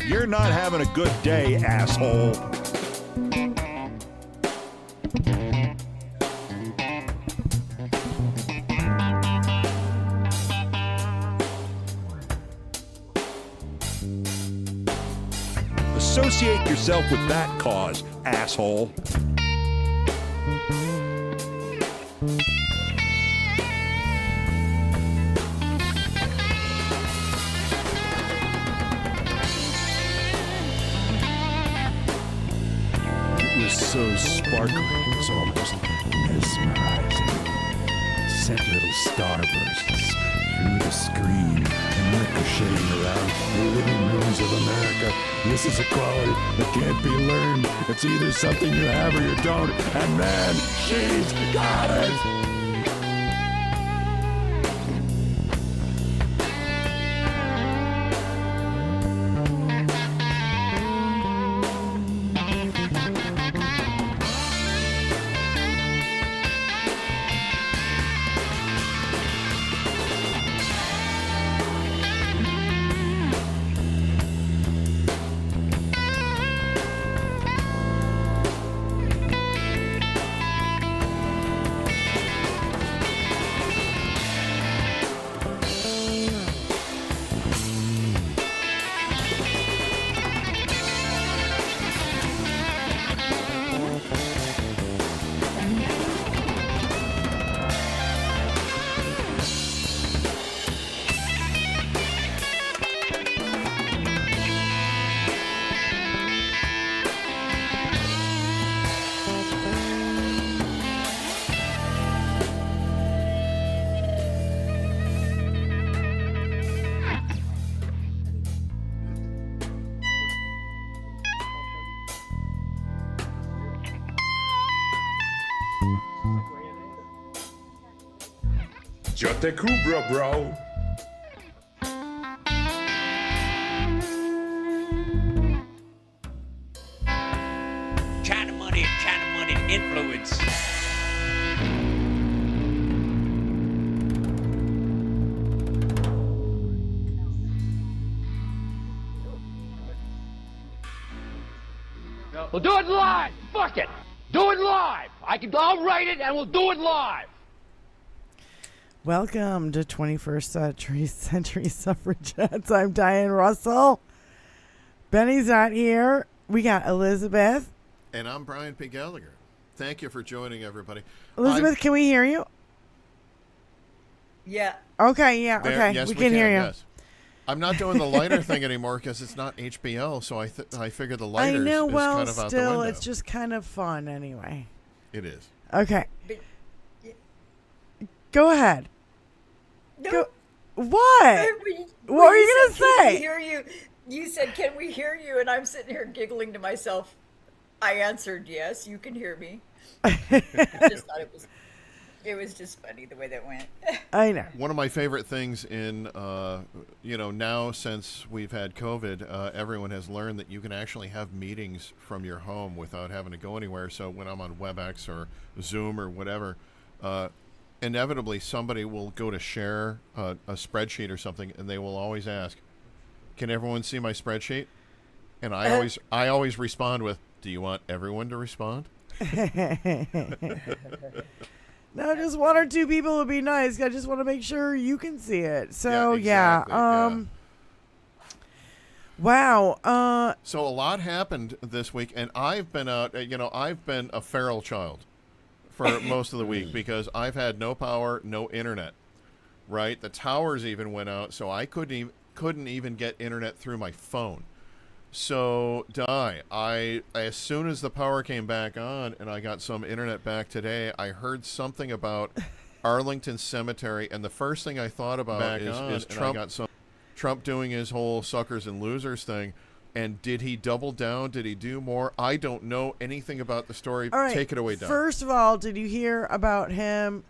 You're not having a good day, asshole. Associate yourself with that cause, asshole. So sparkling, it was almost mesmerizing. Sent little starbursts through the screen and ricocheting around the living rooms of America. This is a quality that can't be learned. It's either something you have or you don't. And man, she's got it! Yo te cubro, bro. China money influence. We'll do it live. Fuck it. Do it live. I'll write it and we'll do it live. Welcome to 21st Century Suffragettes. I'm Diane Russell. Benny's not here. We got Elizabeth. And I'm Brian P. Gallagher. Thank you for joining, everybody. Elizabeth, can we hear you? Yeah. Okay, yeah, okay. Yes, we can hear you. Yes. I'm not doing the lighter thing anymore because it's not HBO, so I figured the lighter I know, is well, kind of out the still, window. it's just kind of fun anyway. It is. Okay. But, Go ahead. no. Go. What? What were you going to Can we say? hear you? You said, "Can we hear you?" And I'm sitting here giggling to myself. I answered, "Yes, you can hear me." I just thought it was just funny the way that went. I know. One of my favorite things in, now since we've had COVID, everyone has learned that you can actually have meetings from your home without having to go anywhere. So when I'm on WebEx or Zoom or whatever, inevitably somebody will go to share a spreadsheet or something, and they will always ask, "Can everyone see my spreadsheet?" And I always respond with, "Do you want everyone to respond?" No, just one or two people would be nice. I just want to make sure you can see it. So, exactly, wow. So a lot happened this week, and I've been out. I've been a feral child for most of the week because I've had no power, no internet. Right, the towers even went out, so I couldn't even get internet through my phone. So, as soon as the power came back on and I got some internet back today, I heard something about Arlington Cemetery, and the first thing I thought about is Trump doing his whole suckers and losers thing. And did he double down? Did he do more? I don't know anything about the story. All right. Take it away, Don. First of all, did you hear about him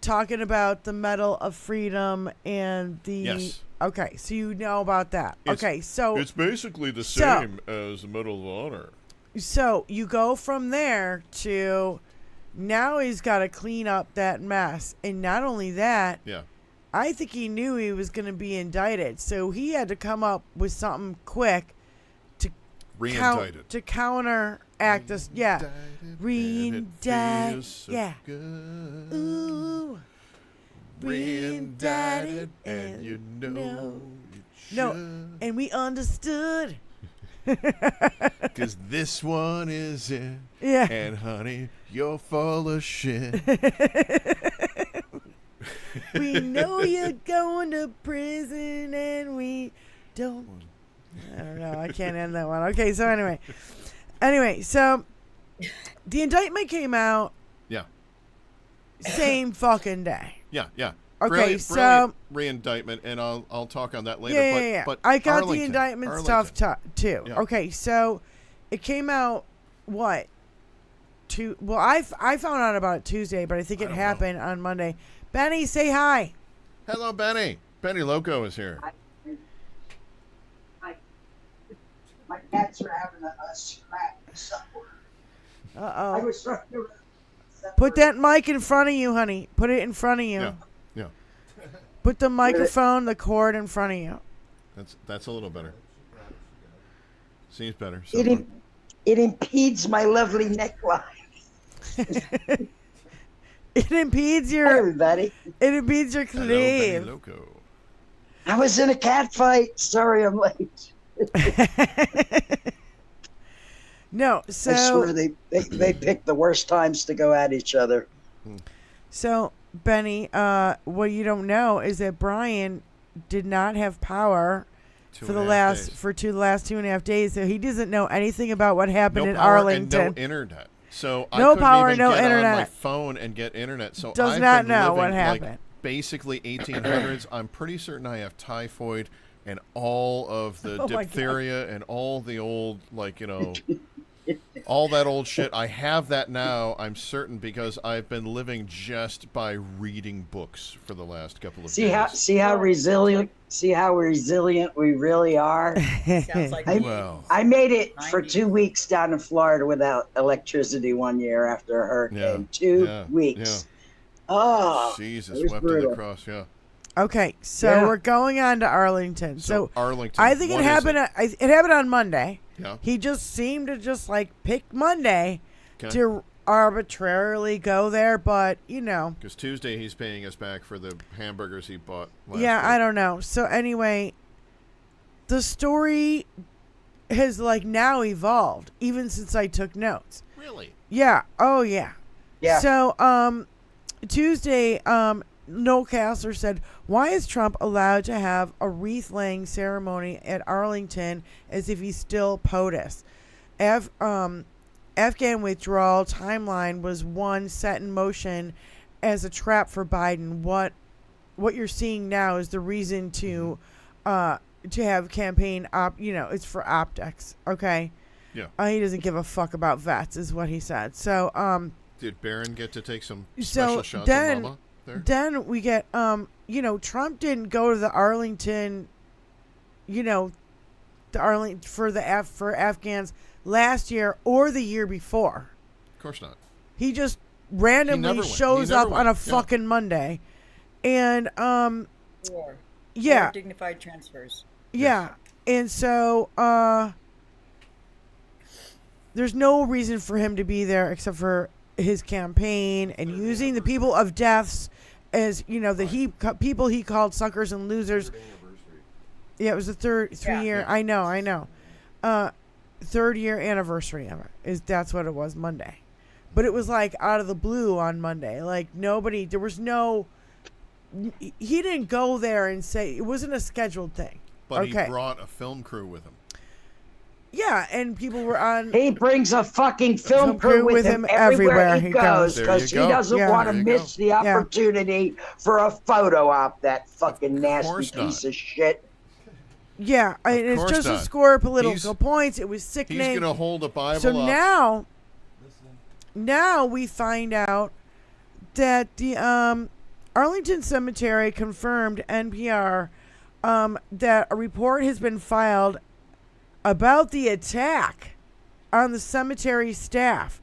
talking about the Medal of Freedom and the... Yes. Okay, so you know about that. It's basically the same as the Medal of Honor. So you go from there to now he's got to clean up that mess. And not only that, Yeah. I think he knew he was going to be indicted. So he had to come up with something quick to counteract this. Yeah. Re-indict. Yeah. Good. Ooh. Re-indicted, and you know you should. No, and we understood. Because this one is it. Yeah. And honey, you're full of shit. We know you're going to prison, and we don't. I don't know. I can't end that one. Okay, so anyway, so the indictment came out. Yeah. Same fucking day. Yeah. Okay, brilliant re-indictment, and I'll talk on that later. Yeah. But I got Arlington, the indictment Arlington. stuff too. Yeah. Okay, so it came out what? Well, I found out about it Tuesday, but I think it happened on Monday. Benny, say hi. Hello, Benny. Benny Loco is here. My cats are having a scrap somewhere. I Uh-oh. was trying to Put that mic in front of you, honey. Put it in front of you. Yeah. Put the microphone, the cord in front of you. That's a little better. Seems better. It impedes my lovely neckline. It impedes Hi, your everybody. Hello, Benny cleave. Loco. I was in a cat fight. Sorry, I'm late. No, I swear they picked the worst times to go at each other. So Benny, what you don't know is that Brian did not have power for the last 2.5 days, so he doesn't know anything about what happened in power Arlington. and no internet. So I No couldn't power, even no get internet. on my phone and get internet. So Does I've not been know living what happened. Like basically 1800s. I'm pretty certain I have typhoid and all of the Oh my God. diphtheria and all the old All that old shit. I have that now, I'm certain, because I've been living just by reading books for the last couple of days. See how resilient we really are. Sounds like I made it for 2 weeks down in Florida without electricity one year after a hurricane. 2 weeks. Oh, Jesus, wept on the cross, Okay, so we're going on to Arlington. So Arlington, I think it happened. It happened on Monday. Yeah. He just seemed to just like pick Monday Okay. to arbitrarily go there, but you know. Because Tuesday he's paying us back for the hamburgers he bought last Yeah, week. I don't know. So anyway, the story has like now evolved, even since I took notes. Really? Yeah. Oh yeah. Yeah. So Tuesday, Noel Castler said, "Why is Trump allowed to have a wreath-laying ceremony at Arlington as if he's still POTUS? Afghan withdrawal timeline was one set in motion as a trap for Biden. What you're seeing now is the reason to have campaign it's for optics. Okay. Yeah. He doesn't give a fuck about vets, is what he said. So did Barron get to take some so special shots then, of Mama there? Then we get, Trump didn't go to the Arlington, for Afghans last year or the year before. Of course not. He just randomly shows up on a fucking Monday, and War dignified transfers. Yeah, and so there's no reason for him to be there except for his campaign and using the people of deaths as people he called suckers and losers. Yeah, it was the third 3 year. I know. 3rd year anniversary of it. That's what it was Monday, but it was like out of the blue on Monday. Like nobody, there was no. He didn't go there and say it wasn't a scheduled thing. But he brought a film crew with him. Yeah, and people were on. He brings a fucking film crew with him everywhere he goes because he doesn't want to miss the opportunity for a photo op. That fucking nasty piece of shit. Yeah, and it's just to score political points. It was sickening. He's going to hold a Bible so up. now we find out that the Arlington Cemetery confirmed NPR that a report has been filed about the attack on the cemetery staff.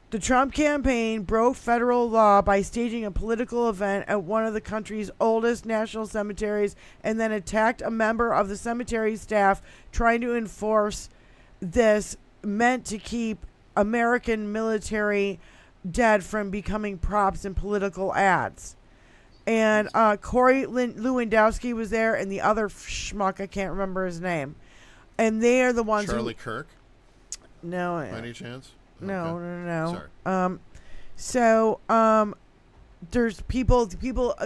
The Trump campaign broke federal law by staging a political event at one of the country's oldest national cemeteries and then attacked a member of the cemetery staff trying to enforce this meant to keep American military dead from becoming props in political ads. And Corey Lewandowski was there and the other schmuck, I can't remember his name. And they are the ones Charlie Kirk? No. By any chance? No. Sorry. So there's people,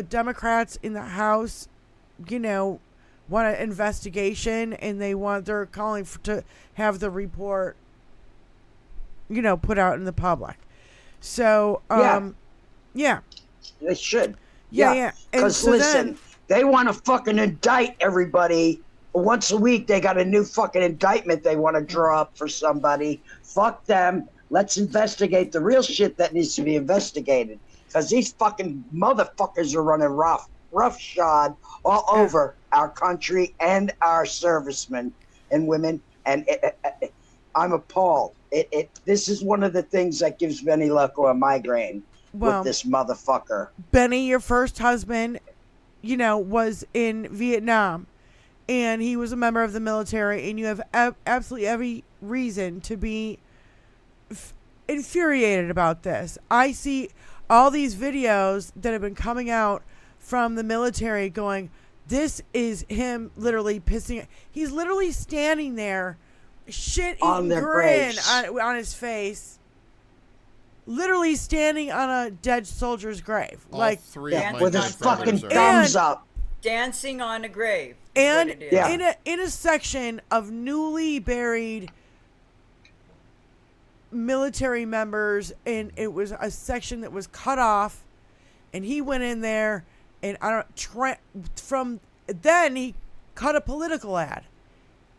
Democrats in the House, want an investigation, and they're calling to have the report, put out in the public. So, yeah. They should. Yeah. Because listen, they want to fucking indict everybody. Once a week, they got a new fucking indictment they want to draw up for somebody. Fuck them. Let's investigate the real shit that needs to be investigated. Because these fucking motherfuckers are running roughshod all over our country and our servicemen and women. And I'm appalled. This is one of the things that gives Benny Lucco a migraine with this motherfucker. Benny, your first husband, was in Vietnam. And he was a member of the military, and you have absolutely every reason to be infuriated about this. I see all these videos that have been coming out from the military going, this is him literally pissing. He's literally standing there, shit-eating grin on his face, literally standing on a dead soldier's grave. All three of my with his fucking thumbs up. Dancing on a grave. And in a section of newly buried military members, and it was a section that was cut off, and he went in there, and then he cut a political ad,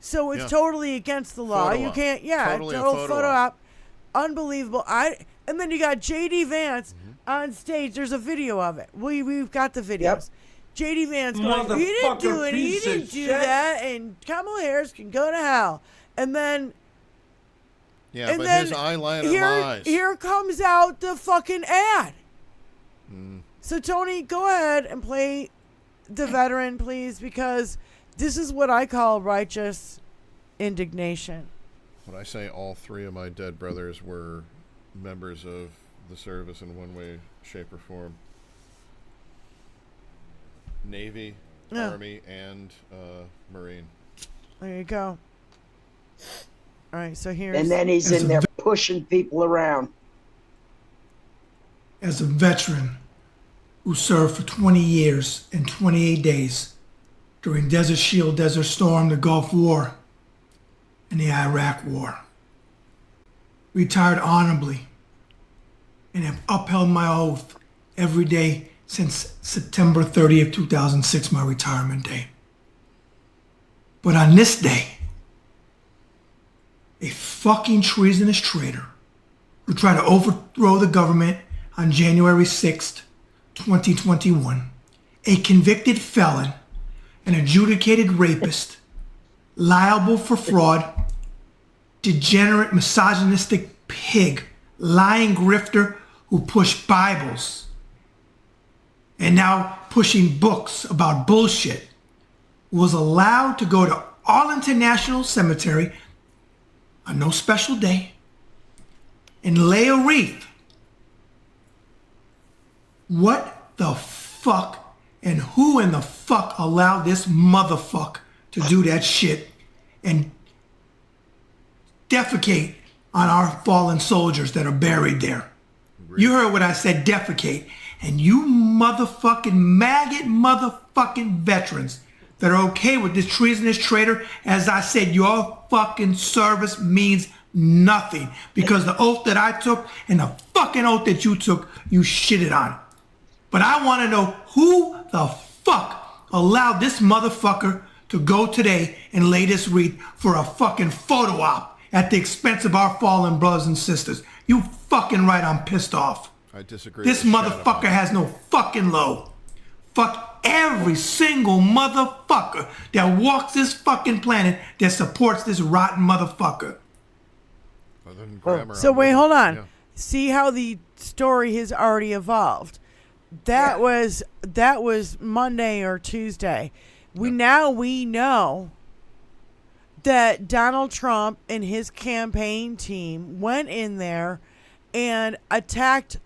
So it's Yeah. totally against the law. Photo You op. can't. Yeah, Totally a total photo op. Unbelievable. And then you got JD Vance on stage. There's a video of it. We've got the videos. Yep. JD Vance going, he didn't do it. He didn't do that. And Kamala Harris can go to hell. And then Yeah, and but then his eyeliner lies. here comes out the fucking ad. So Tony, go ahead and play the veteran, please, because this is what I call righteous indignation. When I say all three of my dead brothers were members of the service in one way, shape, or form. Navy, Yeah. Army, and Marine. There you go. All right, so here's... And then he's in there pushing people around. As a veteran who served for 20 years and 28 days during Desert Shield, Desert Storm, the Gulf War, and the Iraq War. Retired honorably and have upheld my oath every day since September 30th, 2006, my retirement day. But on this day, a fucking treasonous traitor who tried to overthrow the government on January 6th, 2021, a convicted felon, an adjudicated rapist, liable for fraud, degenerate, misogynistic pig, lying grifter who pushed Bibles and now pushing books about bullshit, was allowed to go to Arlington National Cemetery on no special day and lay a wreath. What the fuck and who in the fuck allowed this motherfucker to do that shit and defecate on our fallen soldiers that are buried there? You heard what I said, defecate. And you motherfucking maggot motherfucking veterans that are okay with this treasonous traitor, as I said, your fucking service means nothing, because the oath that I took and the fucking oath that you took, you shitted on. But I want to know who the fuck allowed this motherfucker to go today and lay this wreath for a fucking photo op at the expense of our fallen brothers and sisters. You fucking right, I'm pissed off. I disagree. This with motherfucker has no fucking low. Fuck every single motherfucker that walks this fucking planet that supports this rotten motherfucker. Other than grammar, So I'm wait, with hold you. on. Yeah. See how the story has already evolved. That was Monday or Tuesday. We know that Donald Trump and his campaign team went in there and attacked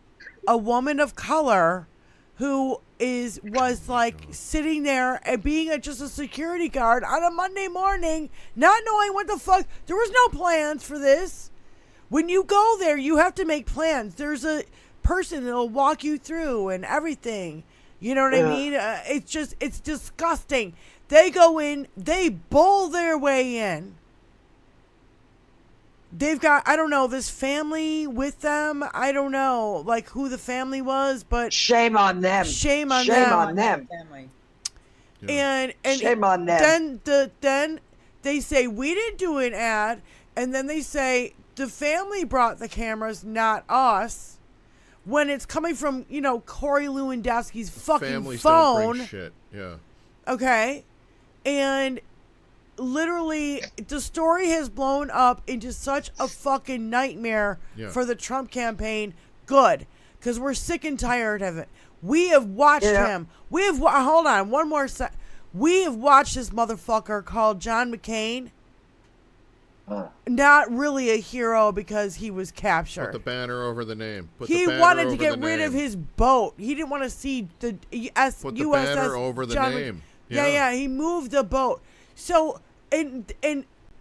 a woman of color who was like sitting there and being just a security guard on a Monday morning, not knowing what the fuck. There was no plans for this. When you go there, you have to make plans. There's a person that'll walk you through and everything. You know what I mean? It's disgusting. They go in, they bull their way in. They've got, I don't know, this family with them. I don't know, like, who the family was, but... Shame on them. Shame on Shame them. on them. Family. And Shame on them. Then they say, we didn't do an ad. And then they say, the family brought the cameras, not us. When it's coming from, Corey Lewandowski's fucking Families phone. don't bring shit. Yeah. Okay. And literally, the story has blown up into such a fucking nightmare for the Trump campaign. Good. Because we're sick and tired of it. We have watched him. Hold on, one more sec. We have watched this motherfucker called John McCain. Not really a hero because he was captured. Put the banner over the name. He wanted to get rid of his boat. He didn't want to see the USS. Put the banner over the name. Yeah, he moved the boat. So, and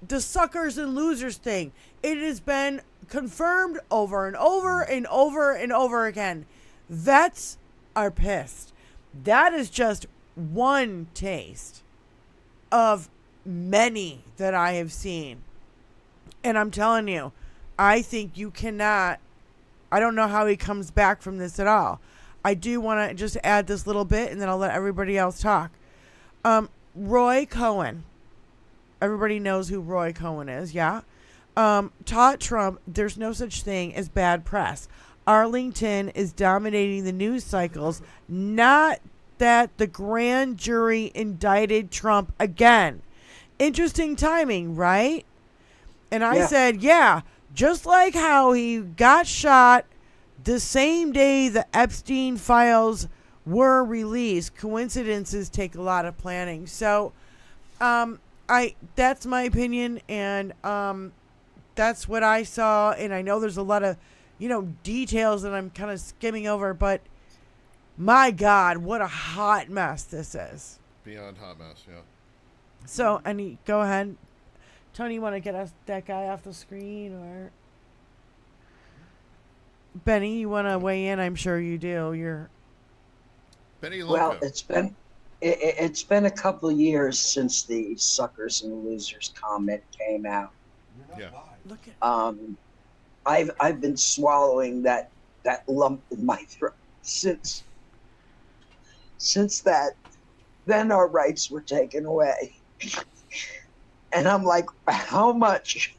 the suckers and losers thing, it has been confirmed over and over and over and over again. Vets are pissed. That is just one taste of many that I have seen. And I'm telling you, I think you cannot, I don't know how he comes back from this at all. I do want to just add this little bit and then I'll let everybody else talk. Roy Cohen, Everybody knows who Roy Cohn is, yeah? Taught Trump there's no such thing as bad press. Arlington is dominating the news cycles, not that the grand jury indicted Trump again. Interesting timing, right? And I said, yeah, just like how he got shot the same day the Epstein files were released. Coincidences take a lot of planning. So, that's my opinion, and that's what I saw. And I know there's a lot of, details that I'm kind of skimming over, but my God, what a hot mess this is. Beyond hot mess, yeah. So, go ahead. Tony, you want to get that guy off the screen, or Benny, you want to weigh in? I'm sure you do. You're Benny Loco. Well, it's been a couple of years since the suckers and losers comment came out. Yeah. Look at I've been swallowing that lump in my throat since that. Then our rights were taken away. And I'm like, how much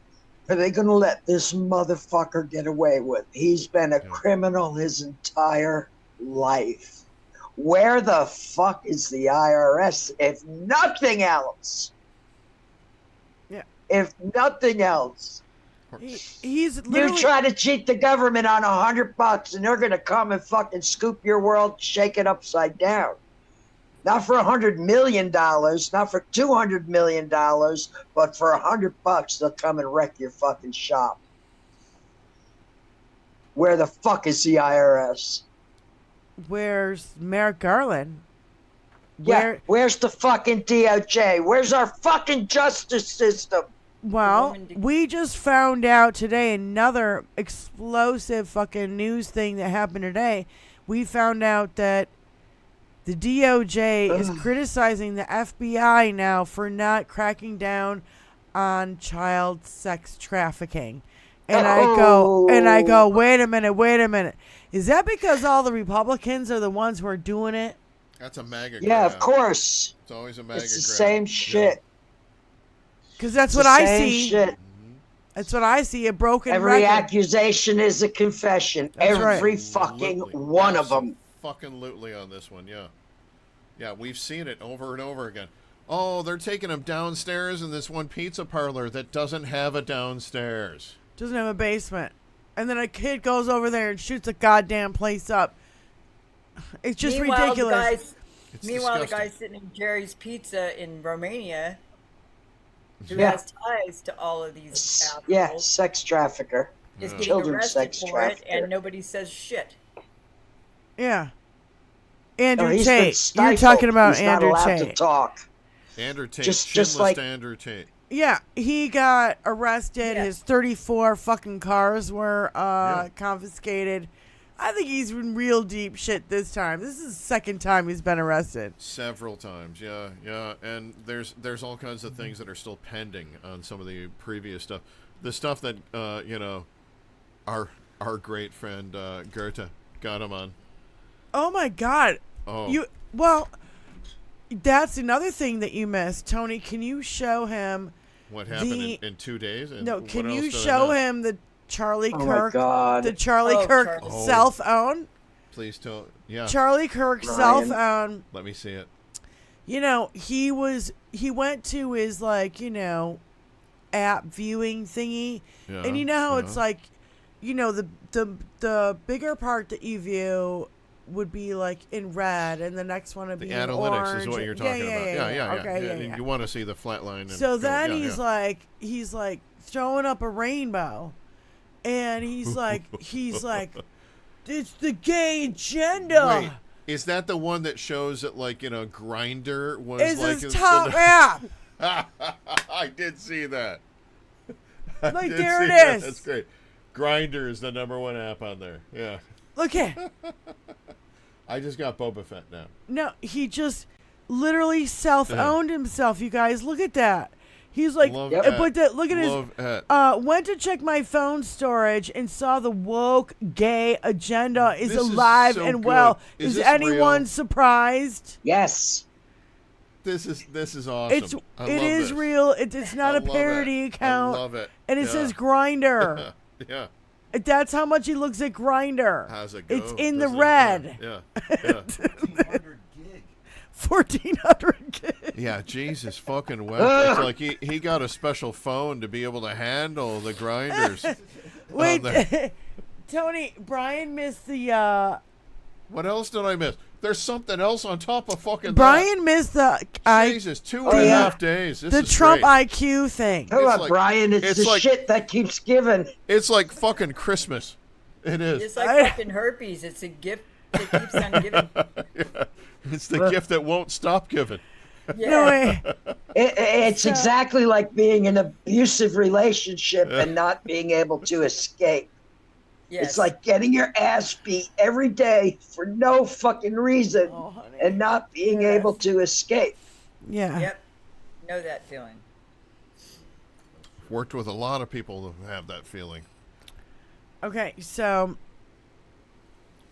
are they going to let this motherfucker get away with? He's been a criminal his entire life. Where the fuck is the IRS, if nothing else? Yeah. If nothing else. He's literally... You try to cheat the government on $100 and they're going to come and fucking scoop your world, shake it upside down. Not for $100 million, not for $200 million, but for $100 they'll come and wreck your fucking shop. Where the fuck is the IRS? Where's Merrick Garland? Where's the fucking DOJ? Where's our fucking justice system? Well, we just found out today another explosive fucking news thing that happened today. We found out that the DOJ is criticizing the FBI now for not cracking down on child sex trafficking. And I go, wait a minute. Is that because all the Republicans are the ones who are doing it? That's a MAGA grab. Yeah, of course. It's always a MAGA grab. It's the same shit. Because that's what I see. Shit. That's what I see, a broken Every record. accusation is a confession. That's Every right. fucking one of them. Fucking lootly on this one, yeah. Yeah, we've seen it over and over again. Oh, they're taking him downstairs in this one pizza parlor that doesn't have a downstairs. Doesn't have a basement. And then a kid goes over there and shoots a goddamn place up. It's just ridiculous. Meanwhile, the guy sitting in Jerry's Pizza in Romania who has ties to all of these assholes. Yeah, sex trafficker. Is getting Children's arrested sex for trafficker. it, and nobody says shit. Yeah. Andrew he's Tate. been You're stifled. talking about He's Andrew not allowed Tate. to talk. Andrew Tate. Just like Andrew Tate. Yeah, he got arrested. His 34 fucking cars were confiscated. I think he's in real deep shit this time. This is the second time he's been arrested. Several times, yeah. And there's all kinds of things that are still pending on some of the previous stuff. The stuff that, our great friend Goethe got him on. Oh, my God. Oh. That's another thing that you missed. Tony, can you show him what happened in 2 days? And no, can you show him the Charlie Kirk, God. the Charlie Kirk cell phone? Please tell. Yeah. Charlie Kirk cell phone. Let me see it. He went to his app viewing thingy, and you know how it's like, the bigger part that you view would be in red, and the next one would be in orange. Analytics is what you're talking about. Yeah. Okay, You want to see the flat line. So then he's throwing up a rainbow, and he's like, it's the gay agenda. Wait, is that the one that shows that Grindr was is his top app? I did see that. There it is. That's great. Grindr is the #1 app on there. Yeah. Look here. I just got Boba Fett now. No, he just literally self-owned himself, you guys. Look at that. He's like, look at his, went to check my phone storage and saw the woke gay agenda is alive and well. Is anyone surprised? Yes. This is awesome. It is real. It's not a parody account. I love it. And it says Grinder. Yeah. That's how much he looks at Grinder. How's it go? It's in the red. Yeah. 1,400 gig. Yeah, Jesus fucking well. It's like he got a special phone to be able to handle the grinders. Wait, Tony, Brian missed the. What else did I miss? There's something else on top of fucking Brian missed the. Jesus, 2.5 days. This the is Trump great. IQ thing. Come on, like- Brian. It's it's the like- shit that keeps giving. It's like fucking Christmas. It is. It's like fucking herpes. It's a gift that keeps on giving. Yeah. It's the gift that won't stop giving. Yeah. No way. It's exactly like being in an abusive relationship and not being able to escape. Yes. It's like getting your ass beat every day for no fucking reason and not being able to escape. Yeah. Yep. Know that feeling. Worked with a lot of people who have that feeling. Okay, so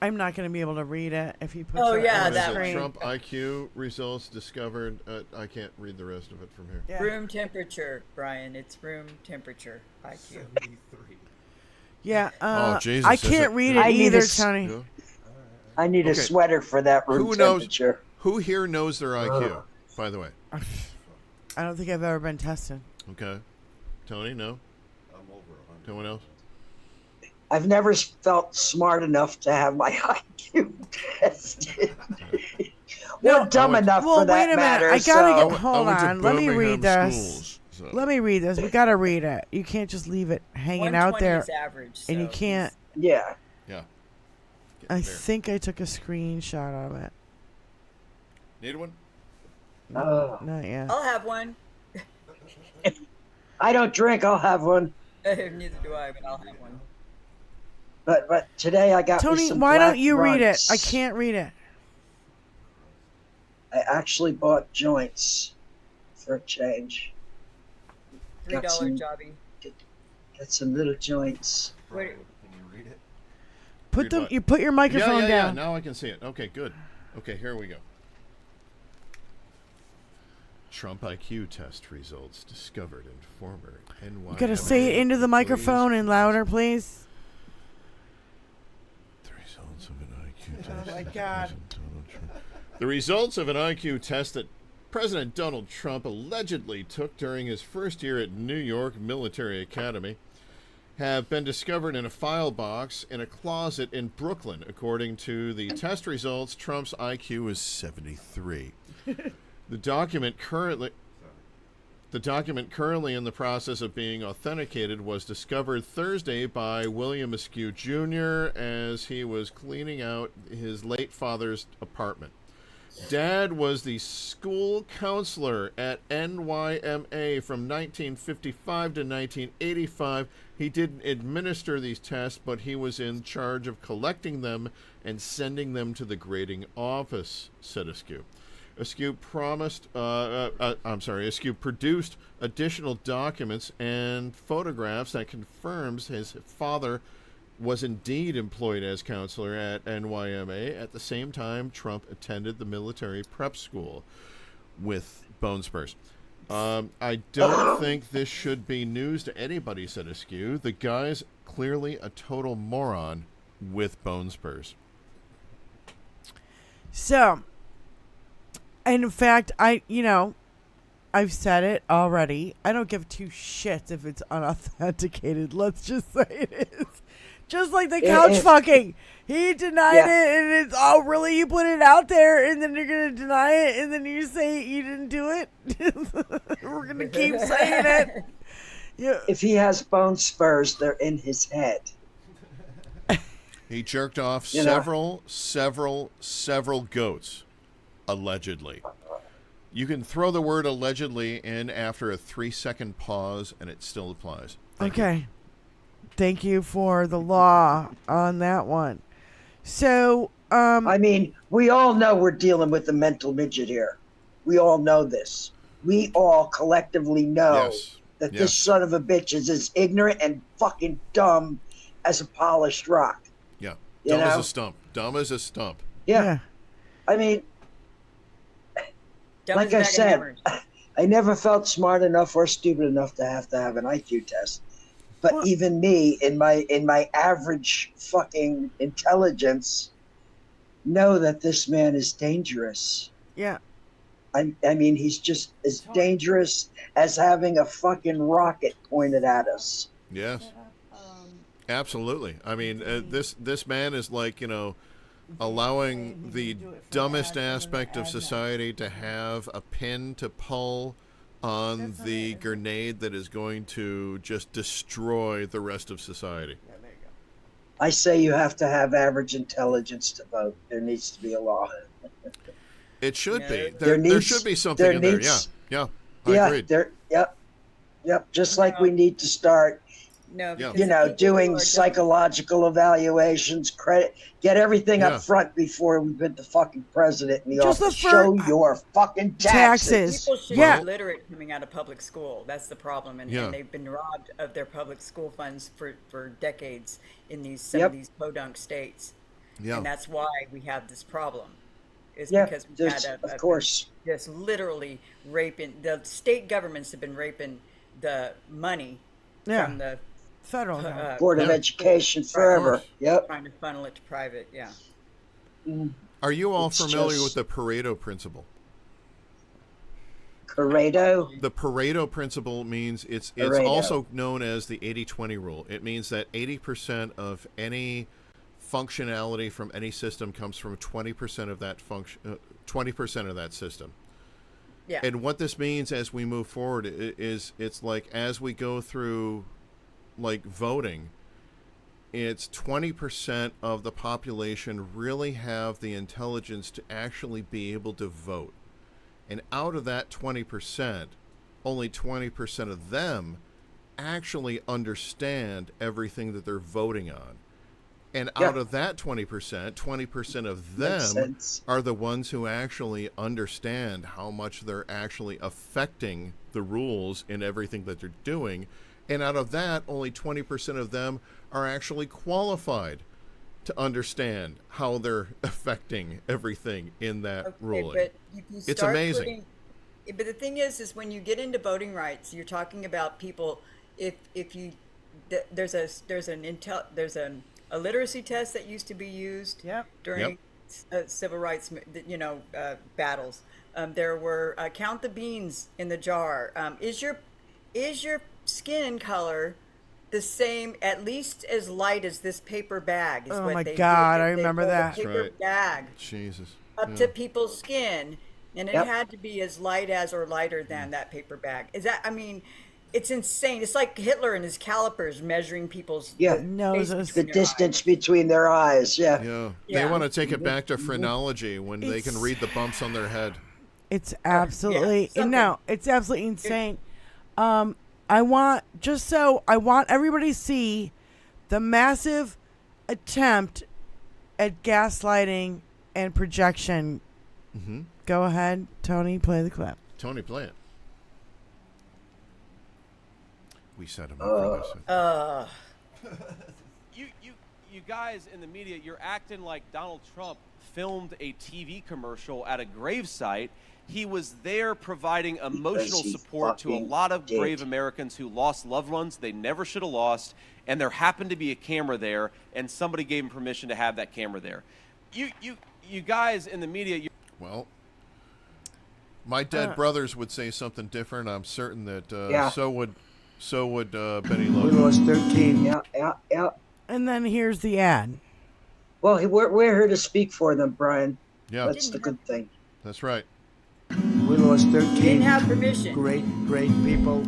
I'm not going to be able to read it if he puts Oh, it yeah, on the that screen. Trump IQ results discovered. I can't read the rest of it from here. Yeah. Room temperature, Brian. It's room temperature IQ. Yeah. Oh, Jesus, I is can't it? read I it need either, a Tony. Yeah. I need a Okay. sweater for that room Who knows? temperature. Who here knows their IQ, by the way? I don't think I've ever been tested. Okay. Tony, no? I'm over 100. No one else? I've never felt smart enough to have my IQ tested. No, or dumb enough well, for that wait a minute. matter. I gotta so- get. Hold went to on. Let me read Birmingham this. schools, so- Let me read this. We gotta read it. You can't just leave it hanging out 120 there, is average, and you so can't. Yeah. Yeah. I There. think I took a screenshot of it. Need one? Not yet. I'll have one. I don't drink. I'll have one. Neither do I, but I'll have one. But today I got me Tony, some why black don't you read it? runts. I can't read it. I actually bought joints for a change. $3 Got some- jobby. Got some little joints. Wait, Put Read them. what? You put your microphone Yeah. down. Now I can see it. Okay, good. Okay, here we go. Trump IQ test results discovered in former NY. You gotta say it into the microphone and louder, please. The results of an IQ test. Oh my God. The results of an IQ test that President Donald Trump allegedly took during his first year at New York Military Academy have been discovered in a file box in a closet in Brooklyn. According to the test results, Trump's IQ is 73. The document currently in the process of being authenticated was discovered Thursday by William Askew Jr. as he was cleaning out his late father's apartment. Dad was the school counselor at NYMA from 1955 to 1985. He didn't administer these tests, but he was in charge of collecting them and sending them to the grading office, said Askew. Askew produced additional documents and photographs that confirms his father was indeed employed as counselor at NYMA. At the same time, Trump attended the military prep school with bone spurs. I don't think this should be news to anybody, said Askew. The guy's clearly a total moron with bone spurs. So, and in fact, I've said it already. I don't give two shits if it's unauthenticated. Let's just say it is. Just like the couch fucking. He denied it, and it's, oh, really? You put it out there, and then you're going to deny it, and then you say you didn't do it? We're going to keep saying it. Yeah. If he has bone spurs, they're in his head. He jerked off You know. several goats, allegedly. You can throw the word allegedly in after a 3-second pause, and it still applies. Thank you. Okay. Thank you for the law on that one. So, I mean, we all know we're dealing with a mental midget here. We all know this. We all collectively know that this son of a bitch is as ignorant and fucking dumb as a polished rock. Yeah. You Dumb as know? a stump. Dumb as a stump. Yeah. I mean, Dumb like as a I bag of said, hammers. I never felt smart enough or stupid enough to have an IQ test. But Well- even me, in my average fucking intelligence, know that this man is dangerous. Yeah. I mean, he's just as dangerous as having a fucking rocket pointed at us. Yes. Absolutely. I mean, this man is like, you know, allowing the dumbest aspect of society to have a pin to pull on the grenade that is going to just destroy the rest of society. I say you have to have average intelligence to vote. There needs to be a law. It should be. There There should be something in there. Yeah. I agreed. Yep. Just like we need to start, No, Yeah. because you know, people doing who are psychological evaluations, get everything Yeah. up front before we put the fucking president in the Just office. the Show your fucking taxes. People should Yeah. be literate coming out of public school. That's the problem, and they've been robbed of their public school funds for decades in some of these podunk states. Yeah. And that's why we have this problem. Is Yeah, because we've there's- had of course. just literally raping the state governments have been raping the money Yeah. from the Federal government. Board of Education forever. Yep. trying to funnel it to private. Yeah. Are you all It's familiar just- with the Pareto principle? Pareto. The Pareto principle means it's Pareto. also known as the 80-20 rule. It means that 80% of any functionality from any system comes from 20% of that 20% of that system. Yeah. And what this means as we move forward is it's like as we go through like voting, it's 20% of the population really have the intelligence to actually be able to vote. And out of that 20%, only 20% of them actually understand everything that they're voting on. And out of that 20%, 20% of them are the ones who actually understand how much they're actually affecting the rules in everything that they're doing. And out of that, only 20% of them are actually qualified to understand how they're affecting everything in that ruling. But if you It's start amazing. But the thing is when you get into voting rights, you're talking about people. If you there's a literacy test that used to be used during civil rights, battles. There were count the beans in the jar. Is your skin color the same, at least as light as this paper bag? Is Oh what my they God, did. I They remember pulled a that. paper Right. bag Jesus. up to people's skin, and it Yep. had to be as light as or lighter than that paper bag. It's insane. It's like Hitler and his calipers measuring people's noses. The distance between their eyes. Yeah. They Yeah. want to take it back to phrenology when they can read the bumps on their head. It's absolutely it's absolutely insane. I want everybody to see the massive attempt at gaslighting and projection. Mm-hmm. Go ahead, Tony, play the clip. Tony, play it. We set him up for this. You guys in the media, you're acting like Donald Trump filmed a TV commercial at a gravesite. He was there providing emotional he support to a fucking lot of did. brave Americans who lost loved ones they never should have lost, and there happened to be a camera there, and somebody gave him permission to have that camera there. You guys in the media. Well, my dead brothers would say something different. I'm certain that so would Benny We Logan. lost 13. Yeah. And then here's the ad. Well, we're here to speak for them, Brian. Yeah, That's the good thing. that's right. We lost 13 Didn't have permission. great people.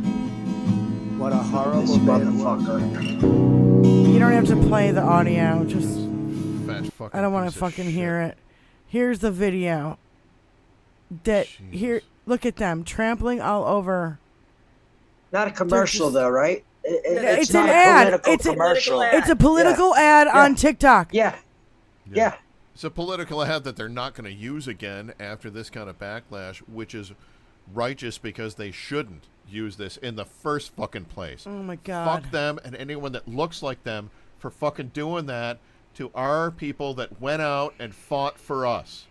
What a This horrible day it was. motherfucker. You don't have to play the audio. Just Fat fucking I don't want piece to of fucking shit. hear it. Here's the video. Look at them trampling all over. Not a commercial, though, right? It's not an a ad. political It's a commercial. It's a political ad on TikTok. Yeah. It's a political ad that they're not going to use again after this kind of backlash, which is righteous because they shouldn't use this in the first fucking place. Oh my God. Fuck them and anyone that looks like them for fucking doing that to our people that went out and fought for us.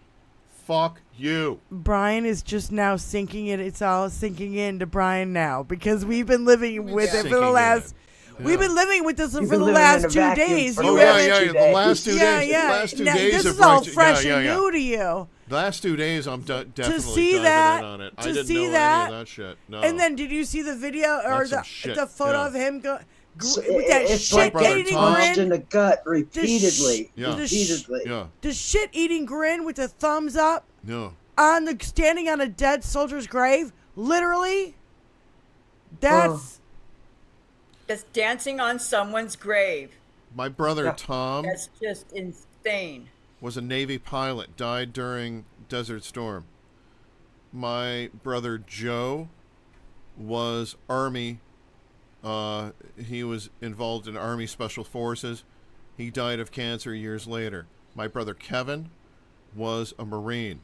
Fuck you. Brian is just now sinking it. It's all sinking into Brian now because we've been living with it for the last. We've been living with this for the last 2 days. The last 2 days. Yeah. The last 2 Now, days. this is all fresh and new to you. The last 2 days, I'm definitely To see that, diving in on it. I to didn't see know that, any of that shit. No. And then, did you see the video or That's some the photo yeah. of him with that It's like shit-eating punched grin? in the gut repeatedly. Yeah. The shit-eating grin with the thumbs up No. on the standing on a dead soldier's grave. Literally, that's dancing on someone's grave. My brother Tom That's just insane. was a Navy pilot, died during Desert Storm. My brother Joe was Army. He was involved in Army Special Forces. He died of cancer years later. My brother Kevin was a Marine.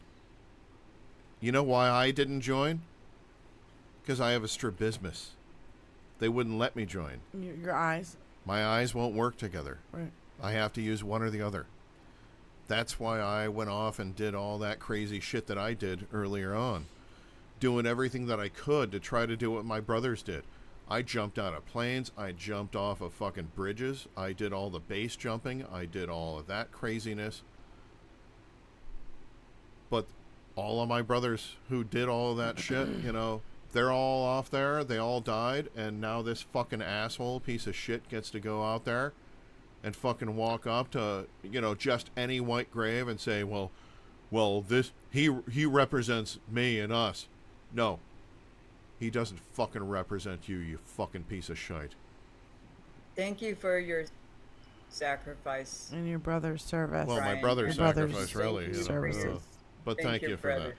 You know why I didn't join? Because I have a strabismus. They wouldn't let me join. your eyes. My eyes won't work together. Right. I have to use one or the other. That's why I went off and did all that crazy shit that I did earlier on. Doing everything that I could to try to do what my brothers did. I jumped out of planes. I jumped off of fucking bridges. I did all the base jumping. I did all of that craziness. But all of my brothers who did all of that shit, you know, they're all off there. They all died. And now this fucking asshole piece of shit gets to go out there and fucking walk up to, you know, just any white grave and say, well, this, he represents me and us. No. He doesn't fucking represent you, you fucking piece of shite. Thank you for your sacrifice. And your brother's service. Well, my brother's sacrifice, really. You know, but thank you for that.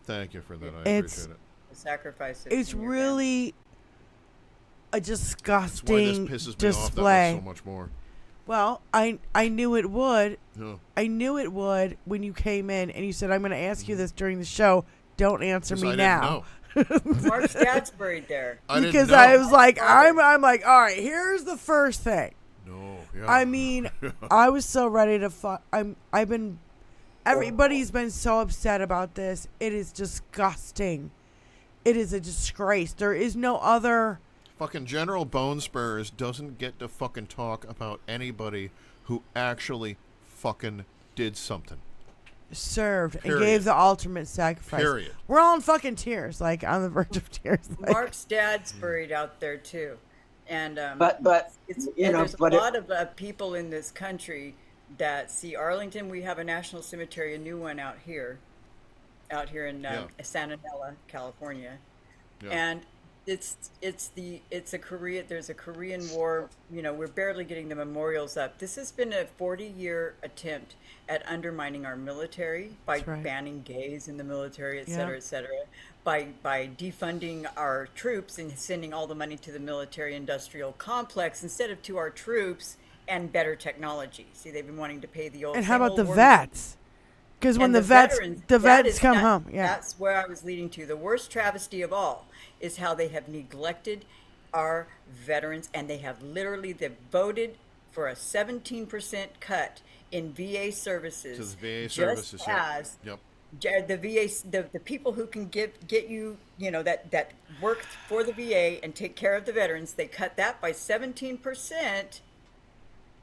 Thank you for that. I appreciate it. The sacrifice. It's really a disgusting That's why this pisses me display. off that much so much more. Well, I knew it would. Yeah. I knew it would when you came in and you said, I'm going to ask you this during the show. Don't answer me now. Mark's dad's buried there. Because I was like, I'm like, all right, here's the first thing. No, yeah. I mean, I was so ready to everybody's been so upset about this. It is disgusting. It is a disgrace. There is no other. Fucking General Bone Spurs doesn't get to fucking talk about anybody who actually fucking did something. Served Period. and gave the ultimate sacrifice. Period. We're all in fucking tears, like on the verge of tears. Like. Mark's dad's buried out there too, and but there's a lot of people in this country that see Arlington. We have a national cemetery, a new one out here in Santa Ana, California, and it's a Korea. There's a Korean War. You know, we're barely getting the memorials up. This has been a 40-year attempt at undermining our military by banning gays in the military, et cetera, by defunding our troops and sending all the money to the military-industrial complex instead of to our troops and better technology. See, they've been wanting to pay the old. And how about the vets? Because when the vets come home, that's where I was leading to. The worst travesty of all is how they have neglected our veterans, and they have voted for a 17% cut in VA services. To the VA just services. as the VA, the people who can get you, you know, that work for the VA and take care of the veterans, they cut that by 17%.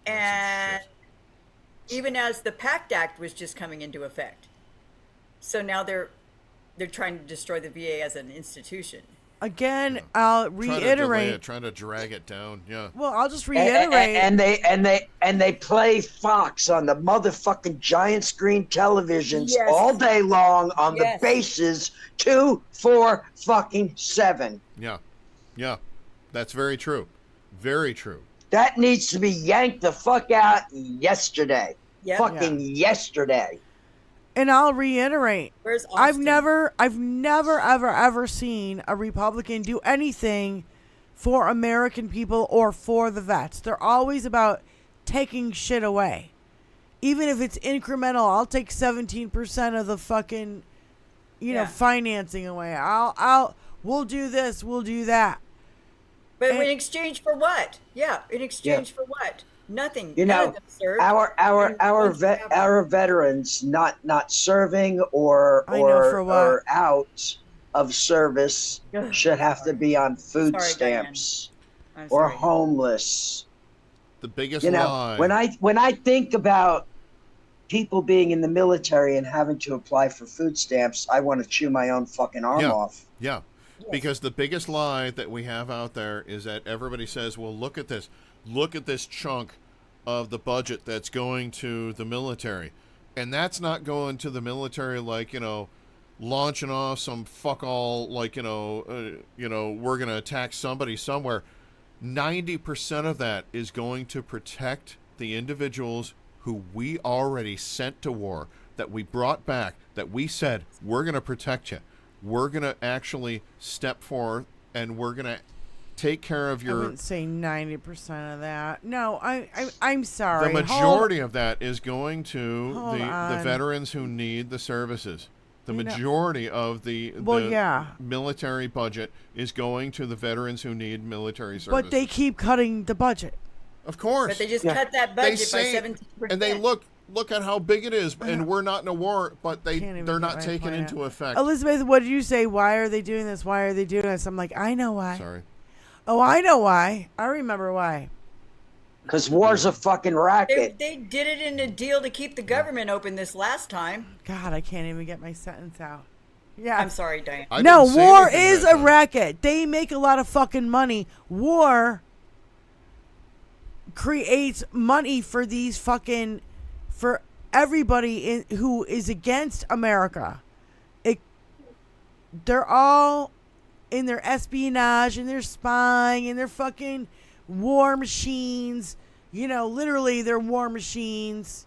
And even as the PACT Act was just coming into effect. So now they're trying to destroy the VA as an institution. Again, I'll reiterate. Trying to drag it down. Yeah. Well, I'll just reiterate. And they play Fox on the motherfucking giant screen televisions all day long on the bases 2-4-7. Yeah. Yeah. That's very true. Very true. That needs to be yanked the fuck out yesterday. Yesterday. And I'll reiterate. Where's I've never ever seen a Republican do anything for American people or for the vets. They're always about taking shit away. Even if it's incremental, I'll take 17% of the fucking, financing away. We'll do this, we'll do that. But in exchange for what? Yeah, in exchange for what? Nothing. You None know, of them served. our veterans not serving or I know for what. or out of service Ugh. should have to be on food Sorry, stamps I'm or sorry. homeless. The biggest You know, lie. when I think about people being in the military and having to apply for food stamps, I want to chew my own fucking arm off. Yeah. Because the biggest lie that we have out there is that everybody says, well, look at this. Look at this chunk of the budget that's going to the military. And that's not going to the military like, you know, launching off some fuck all, like, we're going to attack somebody somewhere. 90% of that is going to protect the individuals who we already sent to war, that we brought back, that we said, we're going to protect you. We're going to actually step forth and we're going to take care of your... I wouldn't say 90% of that. No, I'm sorry. The majority of that is going to the veterans who need the services. The majority of the military budget is going to the veterans who need military services. But they keep cutting the budget. Of course. But they just cut that budget by 17%. And they look at how big it is, and we're not in a war, but they're not taking into effect. Elizabeth, what did you say? Why are they doing this? Why are they doing this? I'm like, I know why. Sorry. Oh, I know why. I remember why. Because war's a fucking racket. They did it in a deal to keep the government open this last time. God, I can't even get my sentence out. Yeah. I'm sorry, Diane. No, war is a racket. They make a lot of fucking money. War creates money for these fucking, for everybody who is against America. They're all in their espionage and their spying and their fucking war machines. You know, literally they're war machines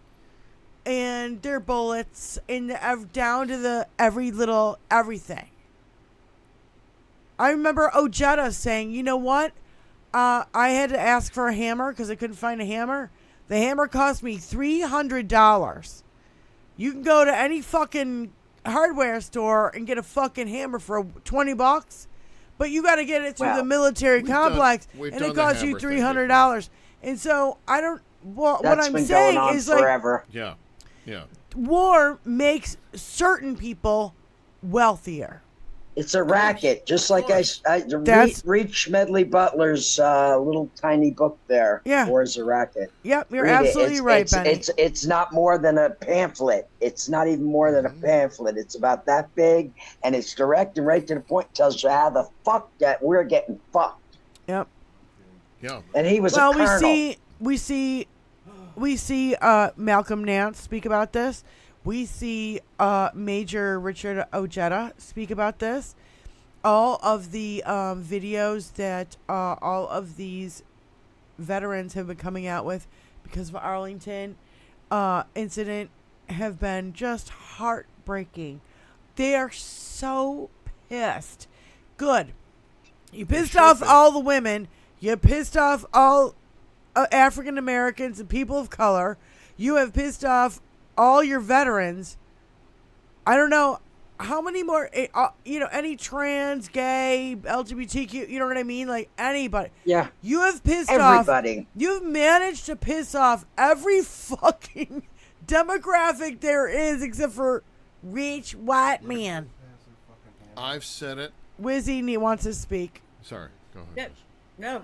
and their bullets and down to the every little everything. I remember Ojeda saying, you know what? I had to ask for a hammer because I couldn't find a hammer. The hammer cost me $300. You can go to any fucking hardware store and get a fucking hammer for $20, but you got to get it through the military complex, and it costs you $300. And so I don't. Well, what I'm saying is forever. Yeah. War makes certain people wealthier. It's a racket, just like read Smedley Butler's little tiny book there. Yeah. War is a racket. Yep, you're absolutely right, Benny. It's not more than a pamphlet. It's not even more than a pamphlet. It's about that big, and it's direct and right to the point. Tells you how the fuck that we're getting fucked. Yep. Yeah. And he was a colonel. We see Malcolm Nance speak about this. We see Major Richard Ojeda speak about this. All of the videos that all of these veterans have been coming out with because of Arlington incident have been just heartbreaking. They are so pissed. Good. You pissed off all the women. You pissed off all African Americans and people of color. You have pissed off all your veterans. I don't know how many more, any trans, gay, LGBTQ, you know what I mean? Like anybody. Yeah. You have pissed everybody. off. You've managed to piss off every fucking demographic there is except for rich white men. I've said it. Wizzy wants to speak. Sorry. Go ahead. No.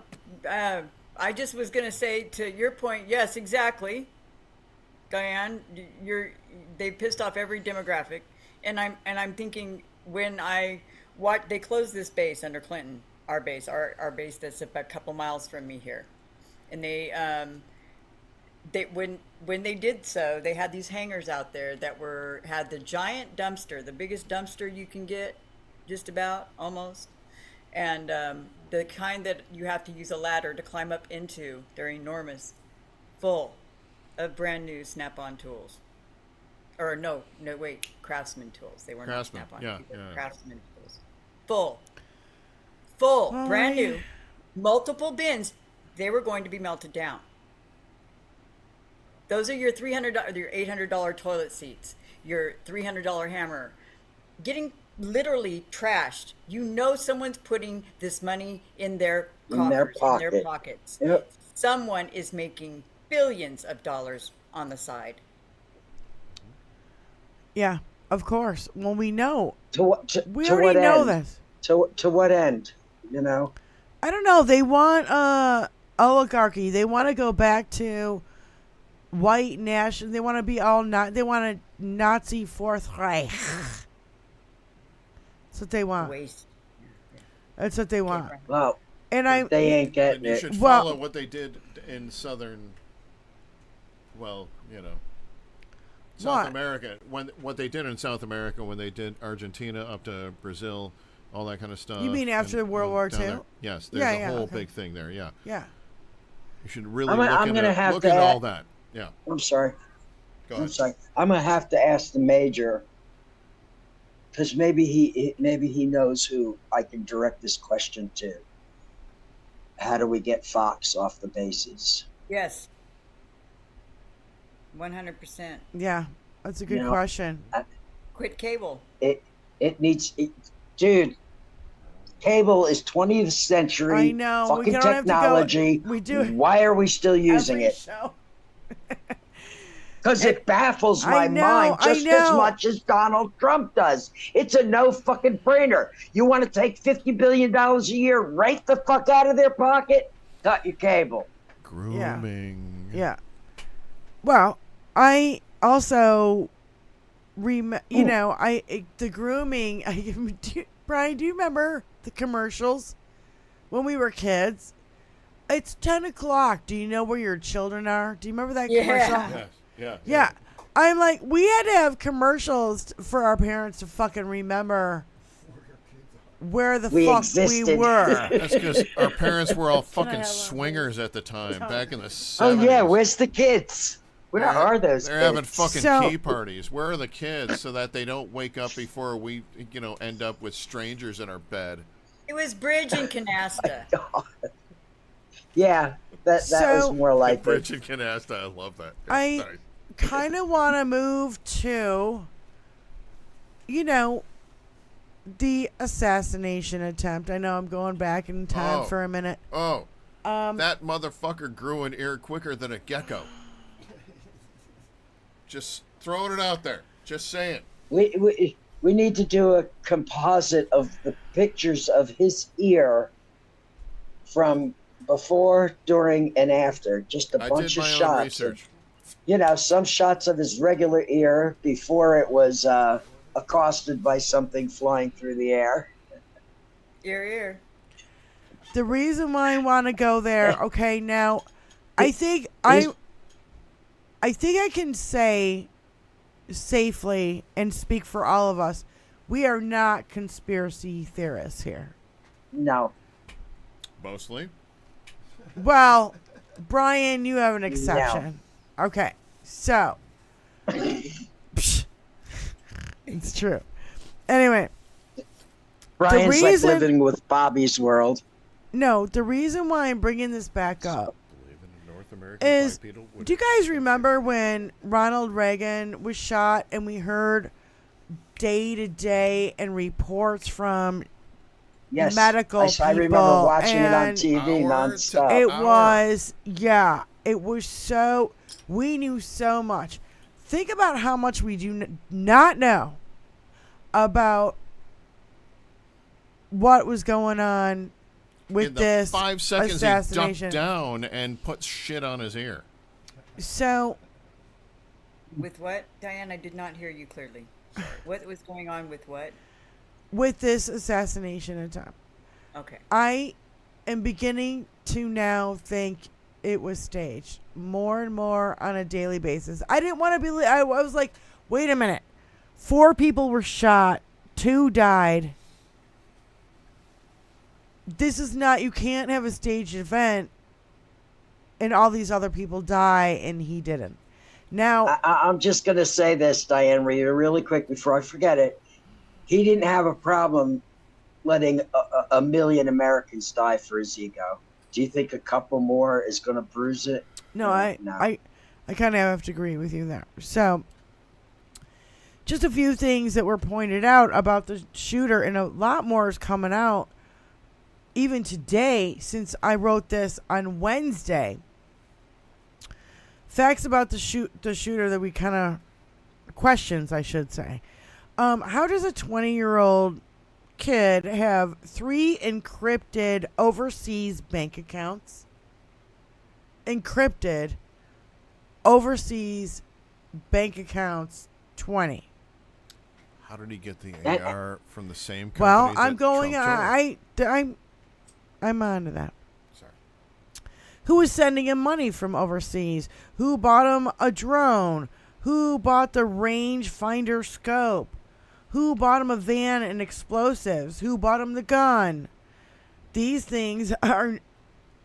I just was going to say to your point, yes, exactly. Diane, they pissed off every demographic, and I'm thinking when they closed this base under Clinton, our base that's about a couple miles from me here, and they when they did so, they had these hangars out there that had the giant dumpster, the biggest dumpster you can get, just about almost, and the kind that you have to use a ladder to climb up into. They're enormous, full of brand new Snap-on tools. Or Craftsman tools. They weren't Snap-on. Yeah. Craftsman tools. Full, brand new, multiple bins. They were going to be melted down. Those are your $300, your $800 toilet seats, your $300 hammer, getting literally trashed. You know someone's putting this money in their coffers, in their pockets. Yep. Someone is making billions of dollars on the side. Yeah, of course. Well, we know. We to already what know end? this. To what end? You know? I don't know. They want oligarchy. They want to go back to white national. They want to be all not. They want a Nazi Fourth Reich. That's what they want. Waste. That's what they want. Well, and they ain't getting You it. should follow what they did in southern. Well, you know, South America. What they did in South America when they did Argentina up to Brazil, all that kind of stuff. You mean after World War down II? there. Yes, there's a whole big thing there. Yeah. Yeah. You should really I'm look gonna have into to all that. Yeah. I'm sorry. Go I'm ahead. sorry. I'm gonna have to ask the major, because maybe he knows who I can direct this question to. How do we get Fox off the bases? Yes. 100%. Yeah, that's a good question. Quit cable. It needs, dude. Cable is 20th century. I know. Fucking We don't technology. have to go. We do. Why are we still using Every it? show. Because it baffles my I know, mind just I as know. much as Donald Trump does. It's a no fucking brainer. You want to take $50 billion a year right the fuck out of their pocket? Cut your cable. Grooming. Yeah. Well, I also you know, the grooming. Brian, do you remember the commercials when we were kids? It's 10 o'clock. Do you know where your children are? Do you remember that commercial? Yes. Yeah. I'm like, we had to have commercials for our parents to fucking remember where the We fuck existed. we were. That's because our parents were all fucking have swingers at the time, back in the 70s. Oh yeah, where's the kids? Where are those? They're kids? having fucking So- tea parties. Where are the kids so that they don't wake up before we, end up with strangers in our bed? It was Bridge and Canasta. Yeah, that So- was more like it. Bridget Canasta, I love that. I Sorry. kind of want to move to, the assassination attempt. I know I'm going back in time for a minute. Oh, that motherfucker grew an ear quicker than a gecko. Just throwing it out there. Just saying. We need to do a composite of the pictures of his ear from before, during, and after. Just a I bunch did of my own shots. research. Some shots of his regular ear before it was accosted by something flying through the air. Ear. The reason why I want to go there, okay, now, I think I can say safely and speak for all of us, we are not conspiracy theorists here. No. Mostly. Well, Brian, you have an exception. Okay, so it's true. Anyway, Brian's reason- like living with Bobby's world. no, the reason why I'm bringing this back up Believing in North American is, bipedal would- do you guys remember when Ronald Reagan was shot and we heard day to day and reports from Yes, medical I people? remember watching it on and TV nonstop. It was so, we knew so much. Think about how much we do not know about what was going on with in the this 5 seconds he assassination. ducked down and put shit on his ear. So, With what? Diane, I did not hear you clearly. What was going on with what? with this assassination attempt, Okay. I am beginning to now think it was staged more and more on a daily basis. I didn't want to believe. I was like, wait a minute. 4 people were shot. 2 died. This is not, you can't have a staged event and all these other people die and he didn't. Now, I'm just going to say this, Diane, really quick before I forget it. He didn't have a problem letting a million Americans die for his ego. Do you think a couple more is going to bruise it? no, I kind of have to agree with you there. So, just a few things that were pointed out about the shooter, and a lot more is coming out even today since I wrote this on Wednesday. facts about the shooter that we kind of questions, I should say. How does a 20-year-old kid have 3 encrypted overseas bank accounts? Encrypted overseas bank accounts, 20. How did he get the AR from the same company? Well, I'm going. I'm on to that. Sorry. Who was sending him money from overseas? Who bought him a drone? Who bought the range finder scope? Who bought him a van and explosives? Who bought him the gun? These things are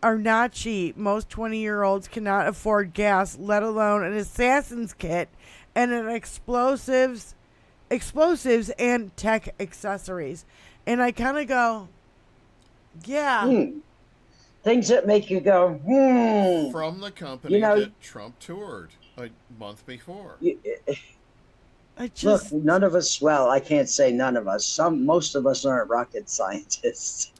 not cheap. Most 20-year-olds cannot afford gas, let alone an assassin's kit and an explosives and tech accessories. And I kind of go, yeah. Things that make you go, From the company that Trump toured a month before. Look, none of us, well, I can't say none of us. Most of us aren't rocket scientists.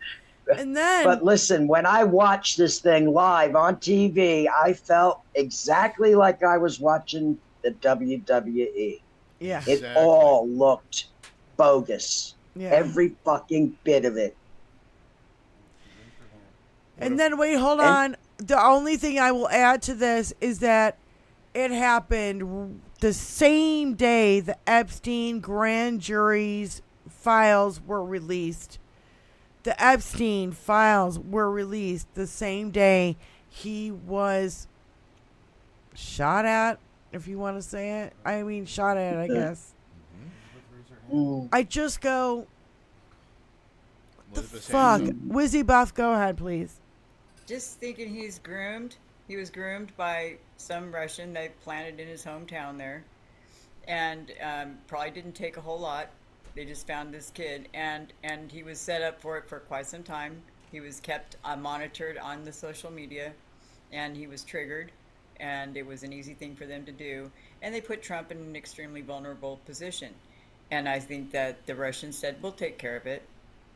And then, but listen, when I watched this thing live on TV, I felt exactly like I was watching the WWE. Yeah. It all looked bogus. Yeah. Every fucking bit of it. And then, wait, hold on. The only thing I will add to this is that it happened the same day the Epstein grand jury's files were released. The Epstein files were released the same day he was shot at, if you want to say it. I mean, shot at, I guess. I just go, the fuck? Wizzy Buff, go ahead, please. Just thinking he's groomed. He was groomed by some Russian they planted in his hometown there. And probably didn't take a whole lot. They just found this kid. And he was set up for it for quite some time. He was kept monitored on the social media. And he was triggered. And it was an easy thing for them to do. And they put Trump in an extremely vulnerable position. And I think that the Russians said, we'll take care of it.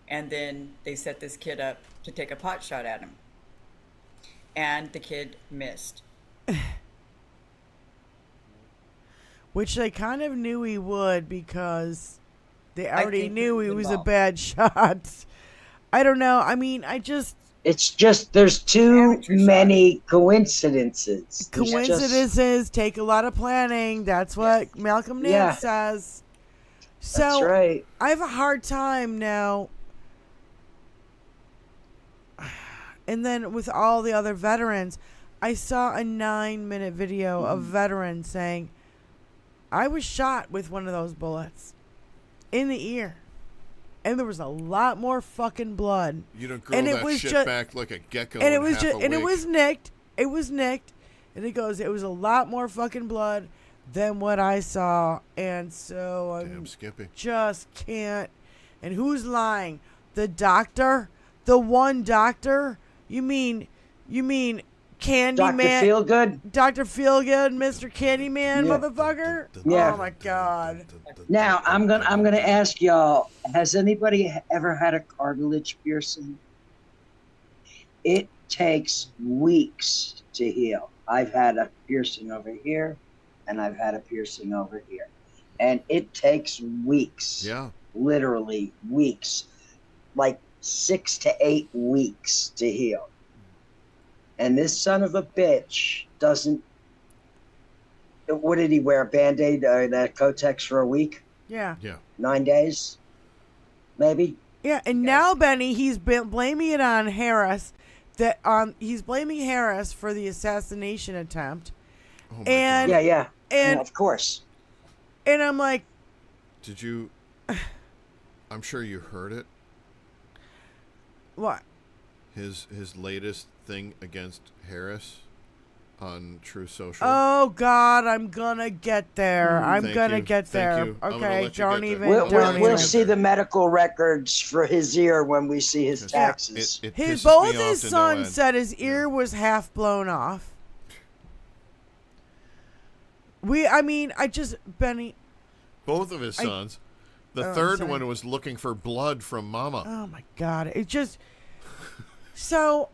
And then they set this kid up to take a pot shot at him. And the kid missed. Which they kind of knew he would because they already knew he was a bad shot. I don't know. I mean, it's just there's too many coincidences. Coincidences take a lot of planning. That's what Malcolm Nance says. So that's right. I have a hard time now. And then with all the other veterans, I saw a 9-minute video of veterans saying, I was shot with one of those bullets in the ear. And there was a lot more fucking blood. You don't grow that shit back like a gecko and it was half a week. And it was nicked. It was nicked. And it goes, it was a lot more fucking blood than what I saw. And so Damn Skippy. Just can't. And who's lying? The doctor? The one doctor? You mean Candyman? Dr. Feelgood? Dr. Feelgood, Mr. Candyman, motherfucker? Yeah. Oh my God. Now I'm gonna ask y'all, has anybody ever had a cartilage piercing? It takes weeks to heal. I've had a piercing over here and I've had a piercing over here. And it takes weeks. Yeah. Literally weeks. Like 6 to 8 weeks to heal. And this son of a bitch doesn't. What did he wear? A Band-Aid or that Kotex for a week? Yeah. 9 days? Maybe? Yeah, and now, Benny, he's been blaming it on Harris. He's blaming Harris for the assassination attempt. Oh my God. Yeah. And of course. And I'm like, did you? I'm sure you heard it. What? His latest thing against Harris on True Social. Oh God, I'm gonna get there. I'm gonna get there. Thank you. Okay, don't even. We'll see the medical records for his ear when we see his taxes. Both his sons said his ear was half blown off. Benny. Both of his sons. The third one was looking for blood from Mama. Oh my God! It just. So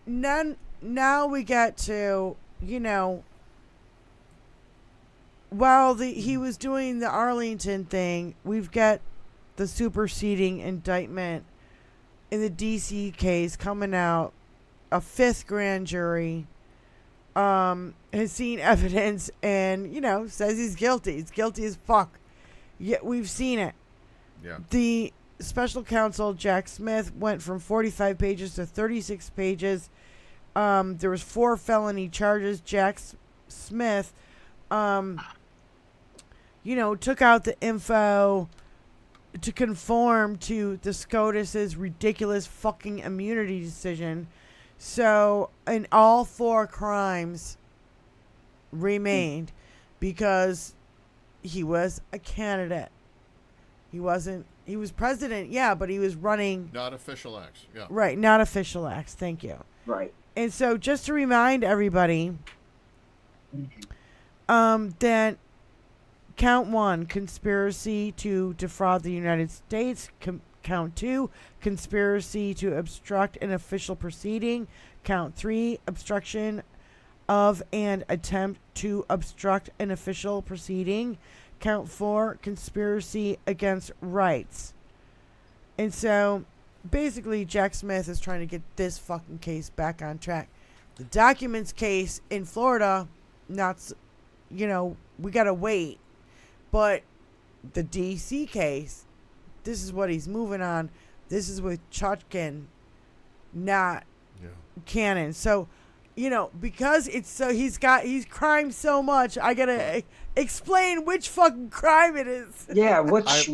now we get to, while he was doing the Arlington thing, we've got the superseding indictment in the DC case coming out. A 5th grand jury has seen evidence and, says he's guilty. He's guilty as fuck. Yet we've seen it. Yeah. The special counsel, Jack Smith, went from 45 pages to 36 pages. There was 4 felony charges. Jack Smith, took out the info to conform to the SCOTUS's ridiculous fucking immunity decision. So, and all 4 crimes remained because he was a candidate. He was president, yeah, but he was running. Not official acts, yeah. Right, not official acts, thank you. Right. And so just to remind everybody, that count 1, conspiracy to defraud the United States. Count 2, conspiracy to obstruct an official proceeding. Count 3, obstruction of and attempt to obstruct an official proceeding. Count 4, conspiracy against rights. And so, basically, Jack Smith is trying to get this fucking case back on track. The documents case in Florida, we gotta wait. But the DC case, this is what he's moving on. This is with Chutkin, not Cannon. So, because he's crimed so much, I gotta explain which fucking crime it is. Yeah, which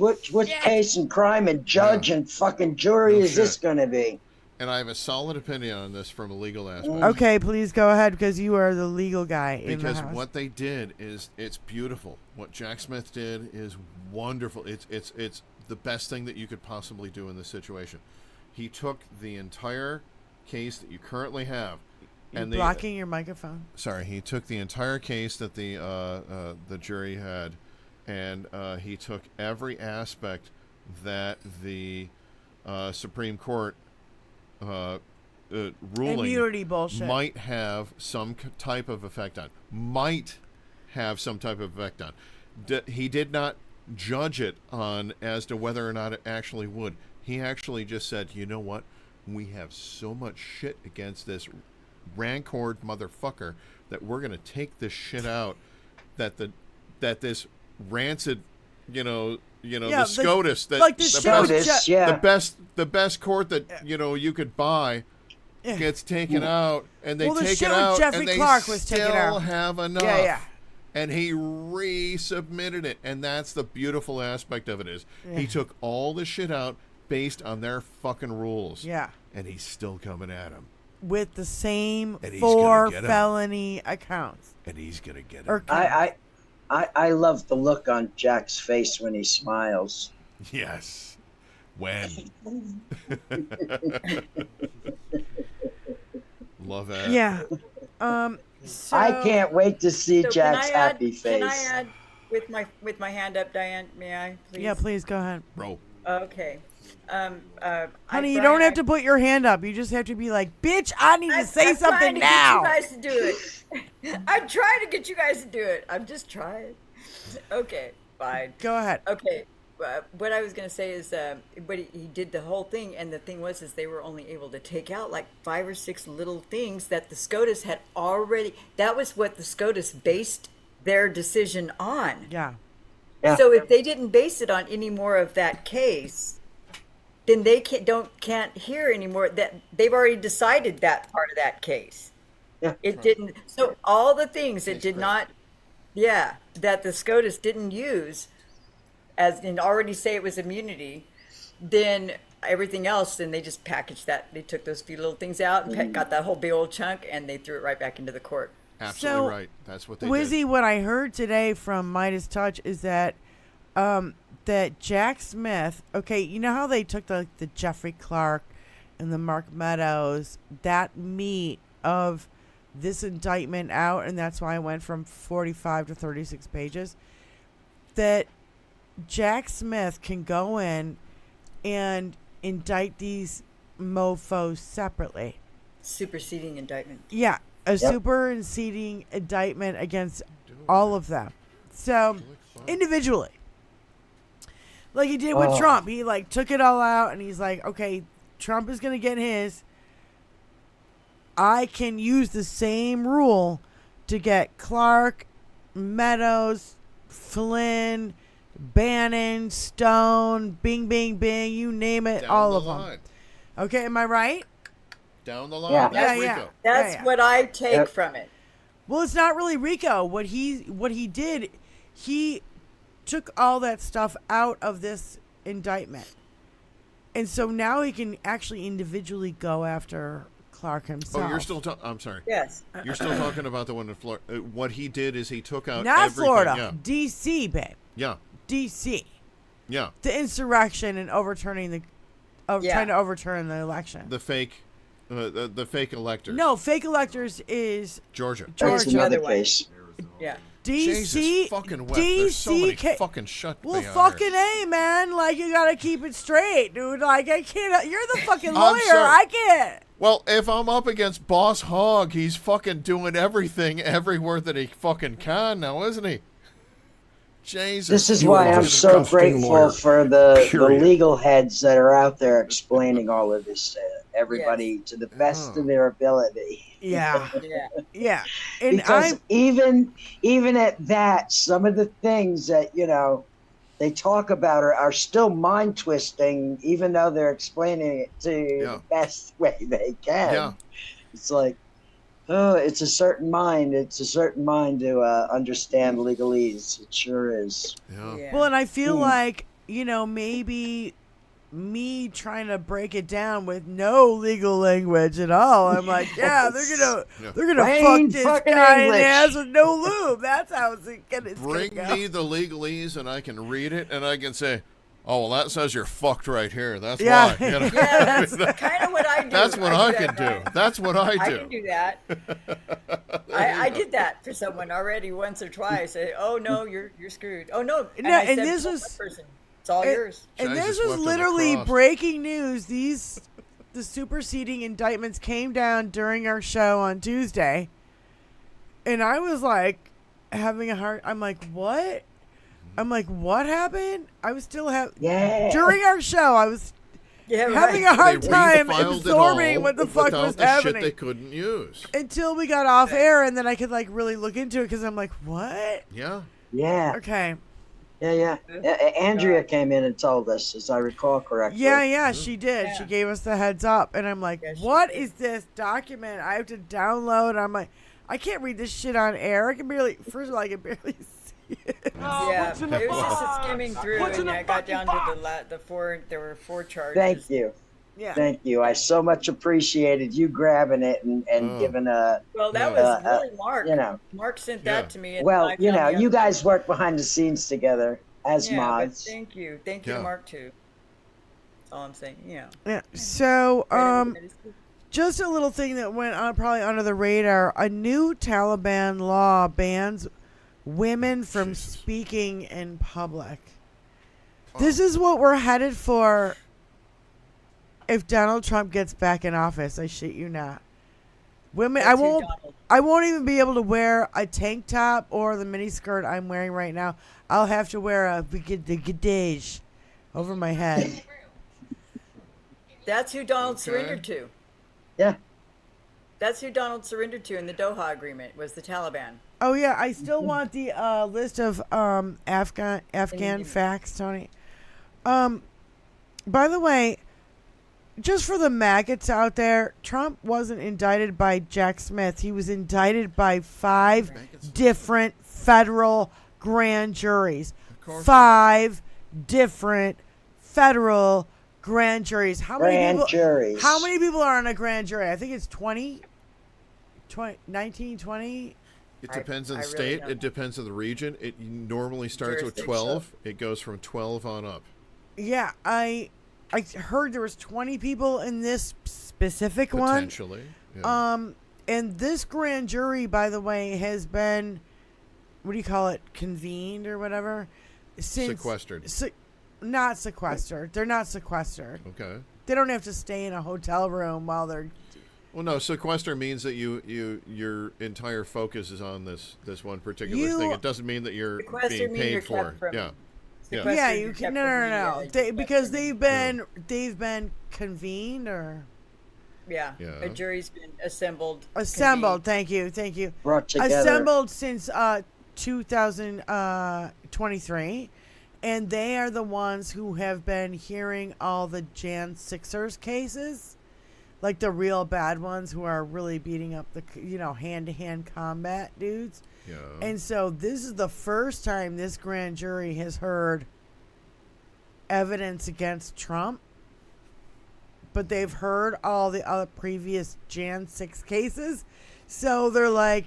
case and crime and judge and fucking jury is this gonna be? And I have a solid opinion on this from a legal aspect. Okay, please go ahead because you are the legal guy in the house. Because what they did it's beautiful. What Jack Smith did is wonderful. It's the best thing that you could possibly do in this situation. He took the entire case that you currently have. You're blocking your microphone. Sorry, he took the entire case that the jury had, and he took every aspect that the Supreme Court ruling immunity bullshit might have some type of effect on. Might have some type of effect on. He did not judge it on as to whether or not it actually would. He actually just said, you know what? We have so much shit against this rancored motherfucker that we're going to take this shit out that this rancid, the SCOTUS, the best court that you could buy gets taken out, and they take it out, Jeffrey and they Clark was still have enough. Yeah. And he resubmitted it, and that's the beautiful aspect of it is he took all the shit out based on their fucking rules. Yeah. And he's still coming at him with the same 4 felony accounts. And he's gonna get him. I love the look on Jack's face when he smiles. Yes. When. Love it. Yeah. So, I can't wait to see Jack's happy face. Can I add with my hand up, Diane? May I, please? Yeah, please go ahead. Bro. Okay. Honey, you don't have to put your hand up. You just have to be like, bitch, I need to say something now. I'm trying to get you guys to do it. I'm trying to get you guys to do it. I'm just trying. Okay, fine. Go ahead. Okay. What I was going to say is, but he did the whole thing, and the thing was they were only able to take out like 5 or 6 little things that the SCOTUS had already. That was what the SCOTUS based their decision on. Yeah. So if they didn't base it on any more of that case, then they can't hear anymore. That they've already decided that part of that case. Yeah. It didn't. So all the things it did not, that the SCOTUS didn't use. And already say it was immunity, then everything else, then they just packaged that. They took those few little things out and got that whole big old chunk, and they threw it right back into the court. Absolutely right. That's what they Wizzy, did. what I heard today from Midas Touch is that that Jack Smith, okay, you know how they took the Jeffrey Clark and the Mark Meadows, that meat of this indictment out, and that's why I went from 45 to 36 pages, that Jack Smith can go in and indict these mofos separately. Superseding indictment. Yeah, superseding indictment against all of them. So, individually. Like he did with Trump. He, like, took it all out, and he's like, okay, Trump is going to get his. I can use the same rule to get Clark, Meadows, Flynn, Bannon, Stone, Bing, Bing, Bing, you name it, Down all the of them. line. Okay, am I right? Down the line. Yeah. That's Yeah, Rico. That's yeah. what I take from it. Well, it's not really Rico. What he did, he took all that stuff out of this indictment. And so now he can actually individually go after Clark himself. Oh, you're still I'm sorry. Yes. You're still talking about the one in Florida. What he did is he took out Not everything. Florida. Yeah. D.C., babe. Yeah. D.C. Yeah. The insurrection and overturning the... trying to overturn the election. The fake electors. No, fake electors is... Georgia. That's Georgia. another case. Yeah. Jesus D.C. fucking wet. There's so many fucking shut Well, me out fucking here. A, man. Like, you gotta keep it straight, dude. Like, I can't... You're the fucking I'm lawyer. sorry. I can't... Well, if I'm up against Boss Hogg, he's fucking doing everything everywhere that he fucking can now, isn't he? Jesus. This is You why are a I'm so disgusting grateful lawyer. for the Period. legal heads that are out there explaining all of this to everybody to the best of their ability. Yeah. Yeah. Yeah. And Because even at that, some of the things that, they talk about are still mind twisting, even though they're explaining it to the best way they can. Yeah. It's like, oh, it's a certain mind. It's a certain mind to understand legalese. It sure is. Yeah. Well, and I feel like, maybe me trying to break it down with no legal language at all. I'm like, they're gonna Plain fuck this fucking guy in the English. ass with no lube. That's how it's gonna Bring go. me the legalese and I can read it and I can say, oh, well, that says you're fucked right here. That's Yeah. why. Yeah, that's kind of what I do. That's what I do can that, do. right? That's what I do. I can do that. I did that for someone already once or twice. Oh no, you're screwed. Oh no, No, I and said this to was- one person, it's all yours. And Jesus this wept was on the literally cross. breaking news. The superseding indictments came down during our show on Tuesday. And I was like having a hard... I'm like, what? I'm like, what happened? I was still during our show, I was having a hard time refiled it absorbing all what the fuck without was the happening. shit they couldn't use. Until we got off air, and then I could really look into it because I'm like, what? Yeah. Yeah. Okay. Yeah. Andrea came in and told us, as I recall correctly. Yeah, she did. Yeah. She gave us the heads up, and I'm like, what is this document? I have to download. I'm like, I can't read this shit on air. I can barely see it. Yeah, it was just skimming through, and I got down to the four. There were 4 charges. Thank you. Yeah. Thank you. I so much appreciated you grabbing it and giving a. Well, that was really Mark. Mark sent Yeah. that to me. And Well, I found the other you guys one. work behind the scenes together as Yeah, but mods. thank you to Yeah. Mark too. That's all I'm saying. Yeah. Yeah. So, just a little thing that went on probably under the radar. A new Taliban law bans women from speaking in public. This is what we're headed for if Donald Trump gets back in office. I shit you not. Women, I won't even be able to wear a tank top or the mini skirt I'm wearing right now. I'll have to wear a gadage over my head. That's who Donald surrendered to. Yeah. That's who Donald surrendered to in the Doha Agreement, was the Taliban. Oh yeah, I still want the list of Afghan facts, Tony. By the way, just for the maggots out there, Trump wasn't indicted by Jack Smith. He was indicted by 5 different federal grand juries. 5 different federal grand juries. How many people are on a grand jury? I think it's 20, 19, 20. It depends on the state. It depends on the region. It normally starts with 12. It goes from 12 on up. Yeah, I heard there was 20 people in this specific one. Potentially. Yeah. And this grand jury, by the way, has been, what do you call it, convened or whatever? Sequestered. Not sequestered. They're not sequestered. Okay. They don't have to stay in a hotel room while they're Well, no, sequester means that your entire focus is on this one particular thing. It doesn't mean that you're being paid for. Yeah. Yeah, you can no. Because they've been convened or. Yeah. A jury's been assembled. Assembled. Thank you. Brought together. Assembled since 2023, and they are the ones who have been hearing all the Jan 6ers cases, like the real bad ones who are really beating up the hand-to-hand combat dudes. Yeah. And so this is the first time this grand jury has heard evidence against Trump. But they've heard all the other previous Jan 6 cases. So they're like,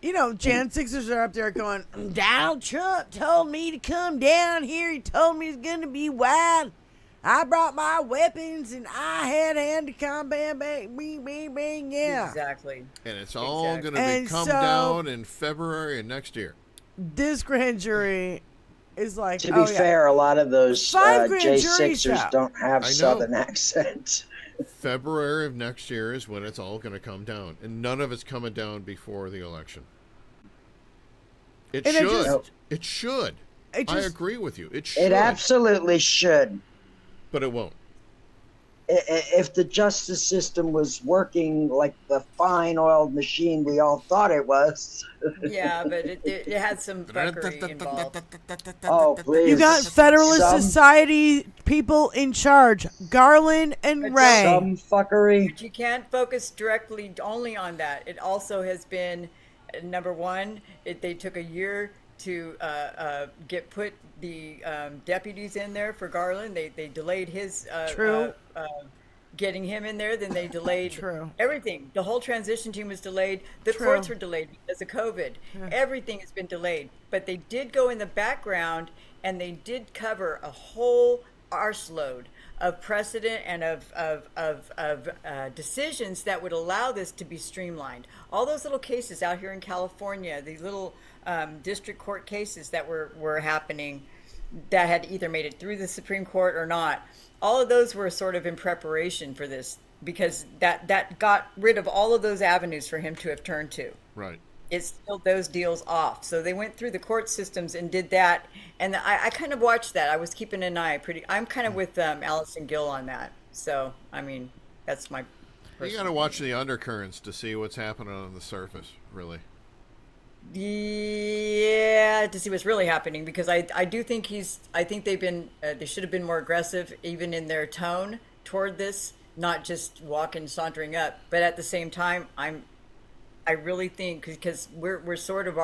Jan 6ers are up there going, Donald Trump told me to come down here. He told me it's going to be wild. I brought my weapons and I had hand to combat. Bing, bing, bing, yeah. Exactly. And it's all going to come down in February of next year. This grand jury is like, to be fair, a lot of those J6ers don't have Southern accents. February of next year is when it's all going to come down, and none of it's coming down before the election. It should. I agree with you. It should. It absolutely should. But it won't. If the justice system was working like the fine-oiled machine we all thought it was. Yeah, but it had some fuckery involved. Oh, please. You got Federalist Society people in charge, Garland and Ray. Some fuckery. But you can't focus directly only on that. It also has been, number one, they took a year to put the deputies in there for Garland. They delayed his getting him in there. Then they delayed everything. The whole transition team was delayed. The courts were delayed because of COVID. Everything has been delayed. But they did go in the background and they did cover a whole arseload of precedent and of decisions that would allow this to be streamlined. All those little cases out here in California, these little district court cases that were happening that had either made it through the Supreme Court or not, all of those were sort of in preparation for this, because that got rid of all of those avenues for him to have turned to. Right. It sealed those deals off. So they went through the court systems and did that. And I kind of watched that. I was keeping an eye. I'm kind of with Allison Gill on that. So, I mean, that's my personal. You got to watch the undercurrents to see what's happening on the surface, really. Yeah, to see what's really happening, because I do think I think they should have been more aggressive even in their tone toward this, not just sauntering up. But at the same time, I really think, because we're sort of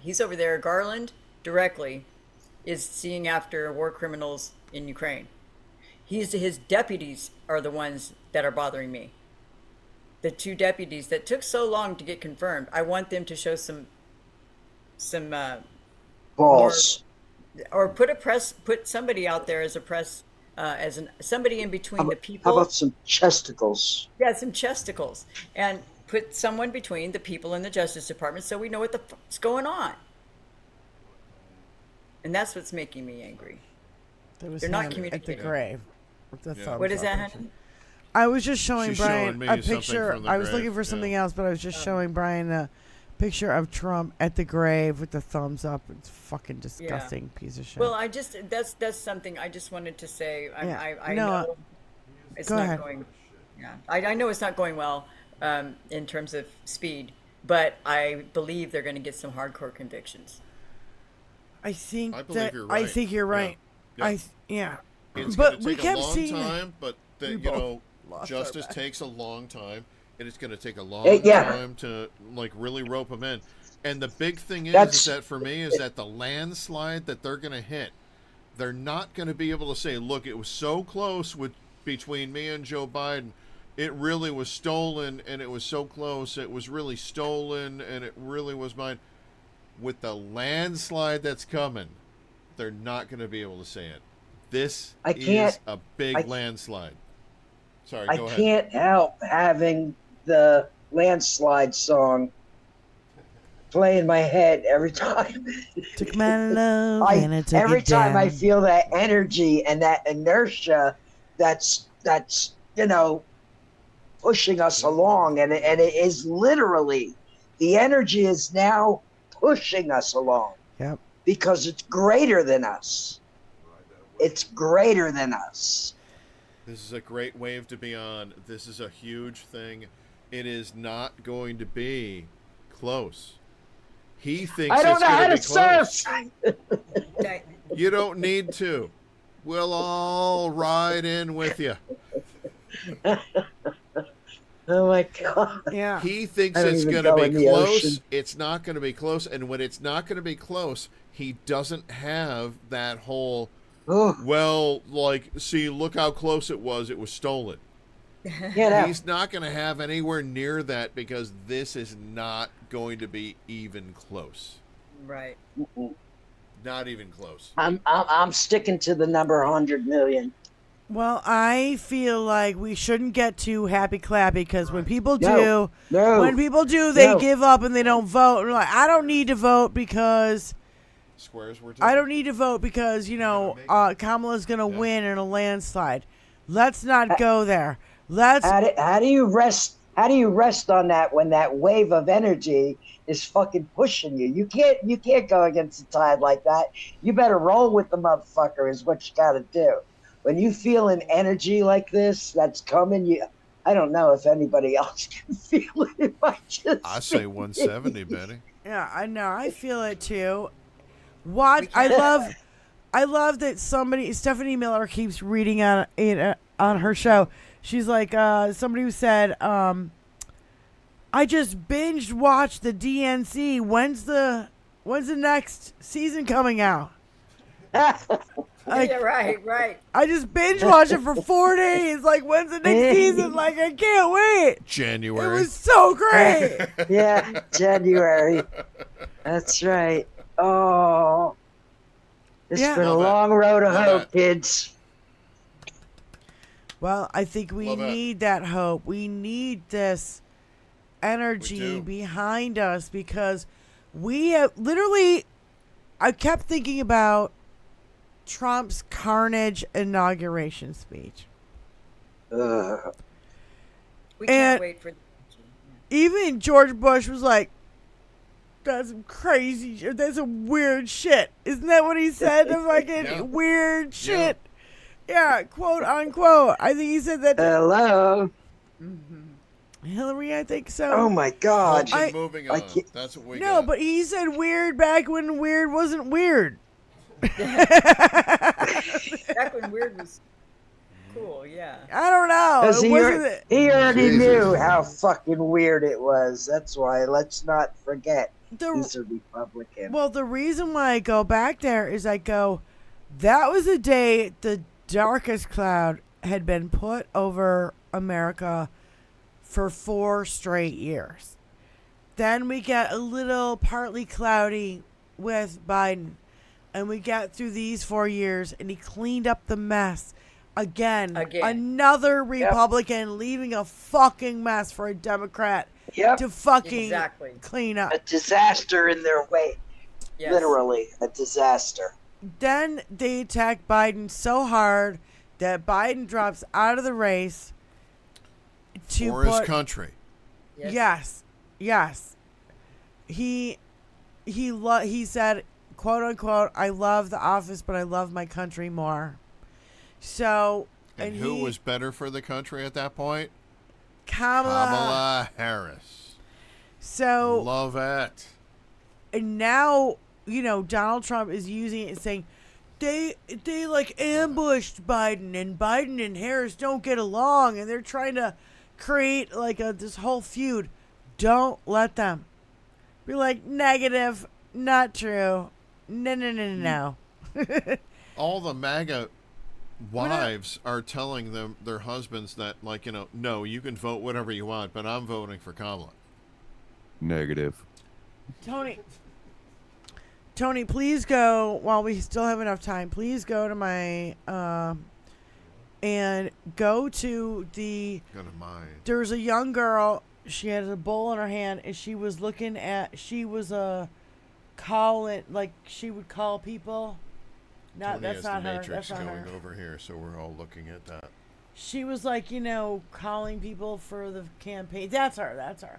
he's over there, Garland directly is seeing after war criminals in Ukraine. His deputies are the ones that are bothering me. The two deputies that took so long to get confirmed, I want them to show some balls, or put somebody out there as a press, somebody in between the people. How about some chesticles? Yeah, some chesticles, and put someone between the people in the Justice Department so we know what the fuck's going on. And that's what's making me angry. They're not communicating. At the grave. What is that, honey? I was just showing Brian a picture. I was looking for something else, but I was just showing Brian a picture of Trump at the grave with the thumbs up. It's fucking disgusting piece of shit. Well, that's something I just wanted to say. I know it's not going. Yeah, I know it's not going well in terms of speed, but I believe they're going to get some hardcore convictions. I think you're right. I think you're right. Yeah. It's but we kept a long seeing time, but justice takes a long time, and it's going to take a long time to really rope them in. And the big thing is that for me is that the landslide that they're going to hit, they're not going to be able to say, look, it was so close between me and Joe Biden. It really was stolen, and it was so close. It was really stolen, and it really was mine. With the landslide that's coming, they're not going to be able to say it. This is a big landslide. Sorry, go ahead. I can't help having the landslide song play in my head every time. Took my love and it took every it time down. I feel that energy and that inertia that's pushing us along, and it is literally, the energy is now pushing us along. Yep. Because it's greater than us. It's greater than us. This is a great wave to be on. This is a huge thing. It is not going to be close. He thinks I don't it's know how going to to be close. Okay. You don't need to. We'll all ride in with you. Oh my God. Yeah. He thinks I don't it's even going to go be in the close. ocean. It's not going to be close. And when it's not going to be close, he doesn't have that whole, well, like, see, look how close it was. It was stolen. He's not going to have anywhere near that because this is not going to be even close. Right. Not even close. I'm sticking to the number 100 million. Well, I feel like we shouldn't get too happy clappy because when people do, they give up and they don't vote. And like, I don't need to vote because squares were. I don't need to vote because Kamala's gonna win in a landslide. Let's not go there. Let's. How do you rest? How do you rest on that when that wave of energy is fucking pushing you? You can't go against the tide like that. You better roll with the motherfucker. Is what you got to do. When you feel an energy like this that's coming, I don't know if anybody else can feel it. I say 170, Betty. Yeah, I know. I feel it too. I love that Stephanie Miller keeps reading on her show. She's like, somebody who said, I just binge watched the DNC. When's the next season coming out? Yeah, right. I just binge watched it for 4 days. Like, when's the next season? Like, I can't wait. January. It was so great. Yeah, January. That's right. Oh, it's been a long road of hope, kids. Well, I think we need that hope. We need this energy behind us because we have literally, I kept thinking about Trump's carnage inauguration speech. We can't wait for. Even George Bush was like, "That's some crazy shit. That's some weird shit." Isn't that what he said? The fucking weird shit. Yeah, quote unquote. I think he said that. Hello. Hillary, I think so. Oh my God. Moving on. That's what we got. No, but he said weird back when weird wasn't weird. Back when weird was cool, yeah. I don't know. He already knew how fucking weird it was. That's why let's not forget he's a Republican. Well, the reason why I go back there is that was the day the darkest cloud had been put over America for 4 straight years. Then we get a little partly cloudy with Biden. And we got through these 4 years, and he cleaned up the mess again. Another Republican leaving a fucking mess for a Democrat to fucking clean up. A disaster in their way. Yes. Literally, a disaster. Then they attack Biden so hard that Biden drops out of the race for his country. Yes. He said, quote unquote, I love the office, but I love my country more. So, and who was better for the country at that point? Kamala Harris. So, love it. And now, Donald Trump is using it and saying they like ambushed Biden and Harris don't get along and they're trying to create like this whole feud. Don't let them. Be like, negative, not true. No. All the MAGA wives are telling their husbands that, like, no, you can vote whatever you want, but I'm voting for Kamala. Negative. Tony, please go, while we still have enough time, please go to my, and go to mine. There's a young girl, she had a bowl in her hand, and she was calling, like, she would call people. Tony That's has not the her. Matrix That's not going her. over here, so we're all looking at that. She was like, calling people for the campaign. That's her.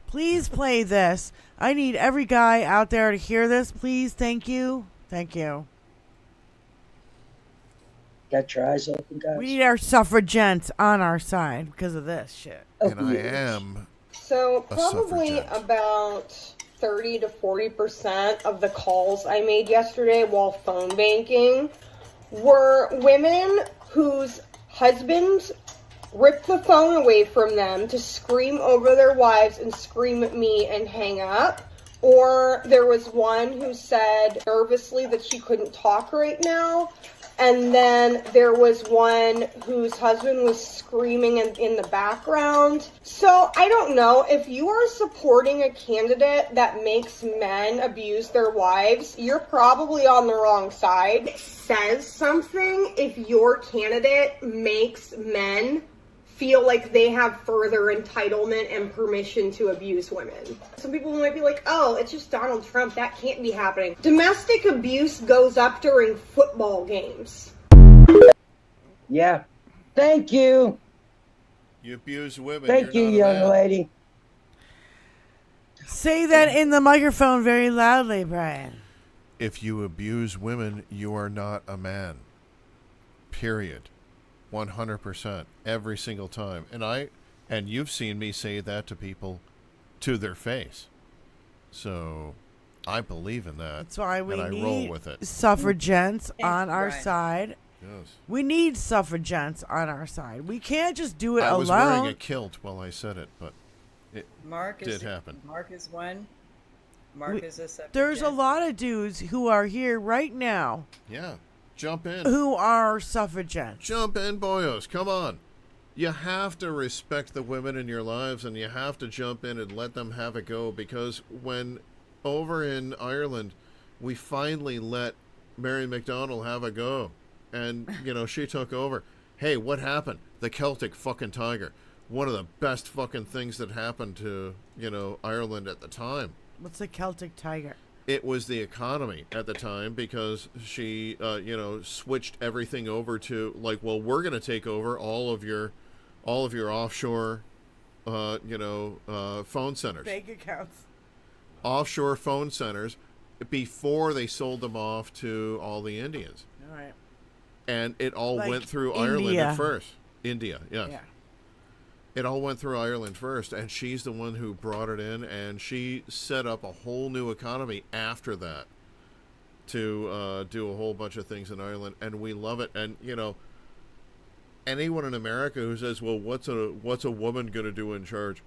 Please play this. I need every guy out there to hear this. Please. Thank you. Thank you. Got your eyes open, guys? We need our suffragettes on our side because of this shit. And I am. So probably about 30 to 40% of the calls I made yesterday while phone banking were women whose husbands ripped the phone away from them to scream over their wives and scream at me and hang up. Or there was one who said nervously that she couldn't talk right now. And then there was one whose husband was screaming in the background. So I don't know, if you are supporting a candidate that makes men abuse their wives, you're probably on the wrong side. It says something if your candidate makes men feel like they have further entitlement and permission to abuse women. Some people might be like, oh, it's just Donald Trump, that can't be happening. Domestic abuse goes up during football games. Yeah. Thank you. You abuse women. Thank you, young lady. Say that in the microphone very loudly, Brian. If you abuse women, you are not a man. Period. 100%. Every single time. And you've seen me say that to people to their face. So I believe in that. That's why we and need I roll with it. suffragettes on our side. Yes. We need suffragettes on our side. We can't just do it alone. I was wearing a kilt while I said it, but it did happen. Mark is one. Mark is a suffragette. There's a lot of dudes who are here right now. Yeah. Jump in. Who are suffragettes. Jump in, boyos. Come on. You have to respect the women in your lives, and you have to jump in and let them have a go, because when over in Ireland, we finally let Mary McDonnell have a go, and, she took over. Hey, what happened? The Celtic fucking tiger. One of the best fucking things that happened to, Ireland at the time. What's the Celtic tiger? It was the economy at the time, because she, switched everything over to we're going to take over all of your offshore, phone centers. Bank accounts. Offshore phone centers before they sold them off to all the Indians. All right. And it all went through India. Ireland at first. India, yes. Yeah. It all went through Ireland first, and she's the one who brought it in, and she set up a whole new economy after that to do a whole bunch of things in Ireland, and we love it. And anyone in America who says, "Well, what's a woman going to do in charge?"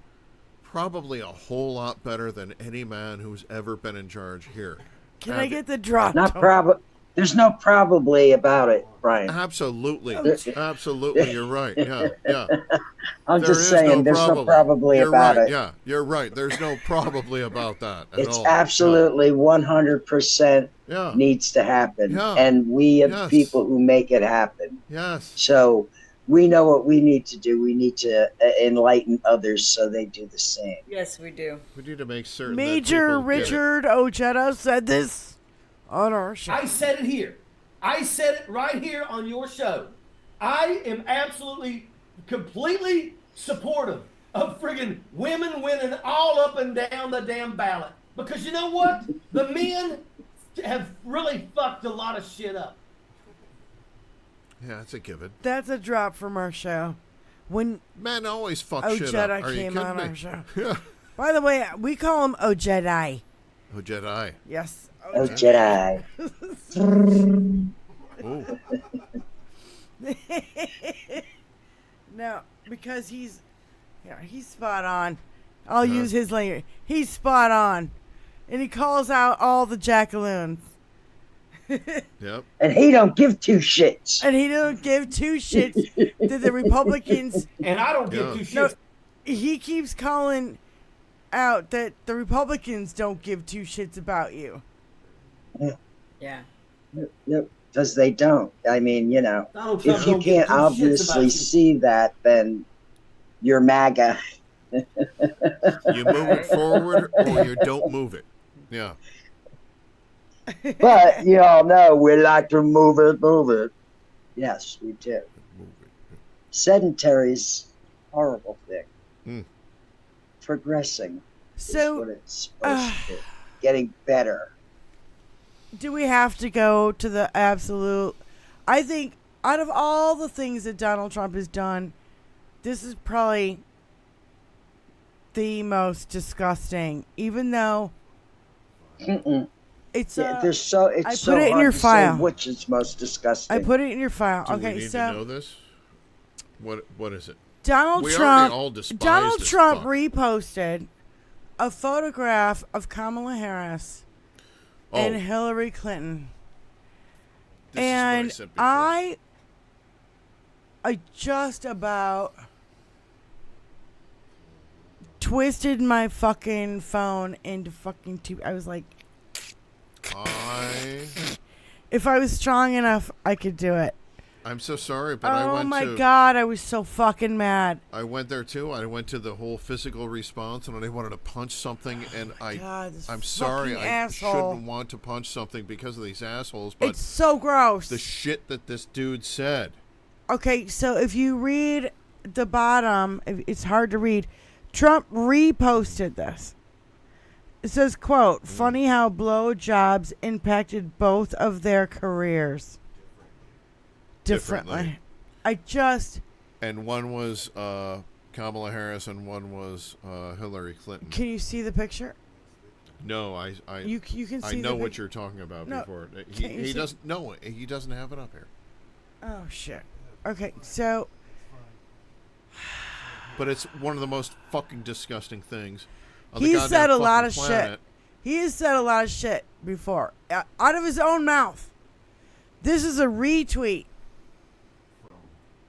Probably a whole lot better than any man who's ever been in charge here. Can I get the drop? Not probably. There's no probably about it, Brian. Absolutely. Absolutely, you're right. Yeah. I'm just saying, there's no probably about it. Yeah, you're right. There's no probably about that at It's all. absolutely 100% needs to happen. Yeah. And we are the people who make it happen. Yes. So we know what we need to do. We need to enlighten others so they do the same. Yes, we do. We need to make certain Major Richard Ojeda said this on our show. I said it here. I said it right here on your show. I am absolutely, completely supportive of friggin' women winning all up and down the damn ballot. Because you know what? The men have really fucked a lot of shit up. Yeah, that's a given. That's a drop from our show. When men always fuck Ojeda shit up. Are you came kidding on me? our show. Yeah. By the way, we call him Ojedi. Jedi. Yes. Jedi. Ooh. No, because he's spot on. I'll use his language. He's spot on. And he calls out all the jackaloons. Yep. And he don't give two shits. And he don't give two shits that the Republicans. And I don't give two shits. No, he keeps calling out that the Republicans don't give two shits about you. Yeah. Yep. Because they don't. I mean, Donald Trump if you don't give can't two shits about obviously you. see that, then you're MAGA. You move it forward or you don't move it. Yeah. But you all know we like to move it. Yes, we do. Sedentary's horrible thing. Mm. Progressing So, is what it's supposed to be. Getting better. Do we have to go to the absolute? I think out of all the things that Donald Trump has done, this is probably the most disgusting. Even though it's there's so it's I so put it in hard your to file. say which is most disgusting. I put it in your file. Do Okay, we need so to know this? What is it? Donald we Trump. already all despise Donald this Trump fuck. reposted a photograph of Kamala Harris and Hillary Clinton. This And is what I said before. I just about twisted my fucking phone into fucking two. I was like, if I was strong enough, I could do it. I'm so sorry, but I went Oh my to... God, I was so fucking mad. I went there too. I went to the whole physical response, and I wanted to punch something, and I'm sorry, I asshole. shouldn't want to punch something because of these assholes, but It's so gross. the shit that this dude said. Okay, so if you read the bottom, it's hard to read. Trump reposted this. It says, quote, funny how blowjobs impacted both of their careers differently. And one was Kamala Harris, and one was Hillary Clinton. Can you see the picture? No, You can see I know the what you're talking about No, before. can't you He see- doesn't. No, he doesn't have it up here. Oh shit. Okay, so But it's one of the most fucking disgusting things. On the he's goddamn said a lot fucking of planet. shit. He has said a lot of shit before, out of his own mouth. This is a retweet.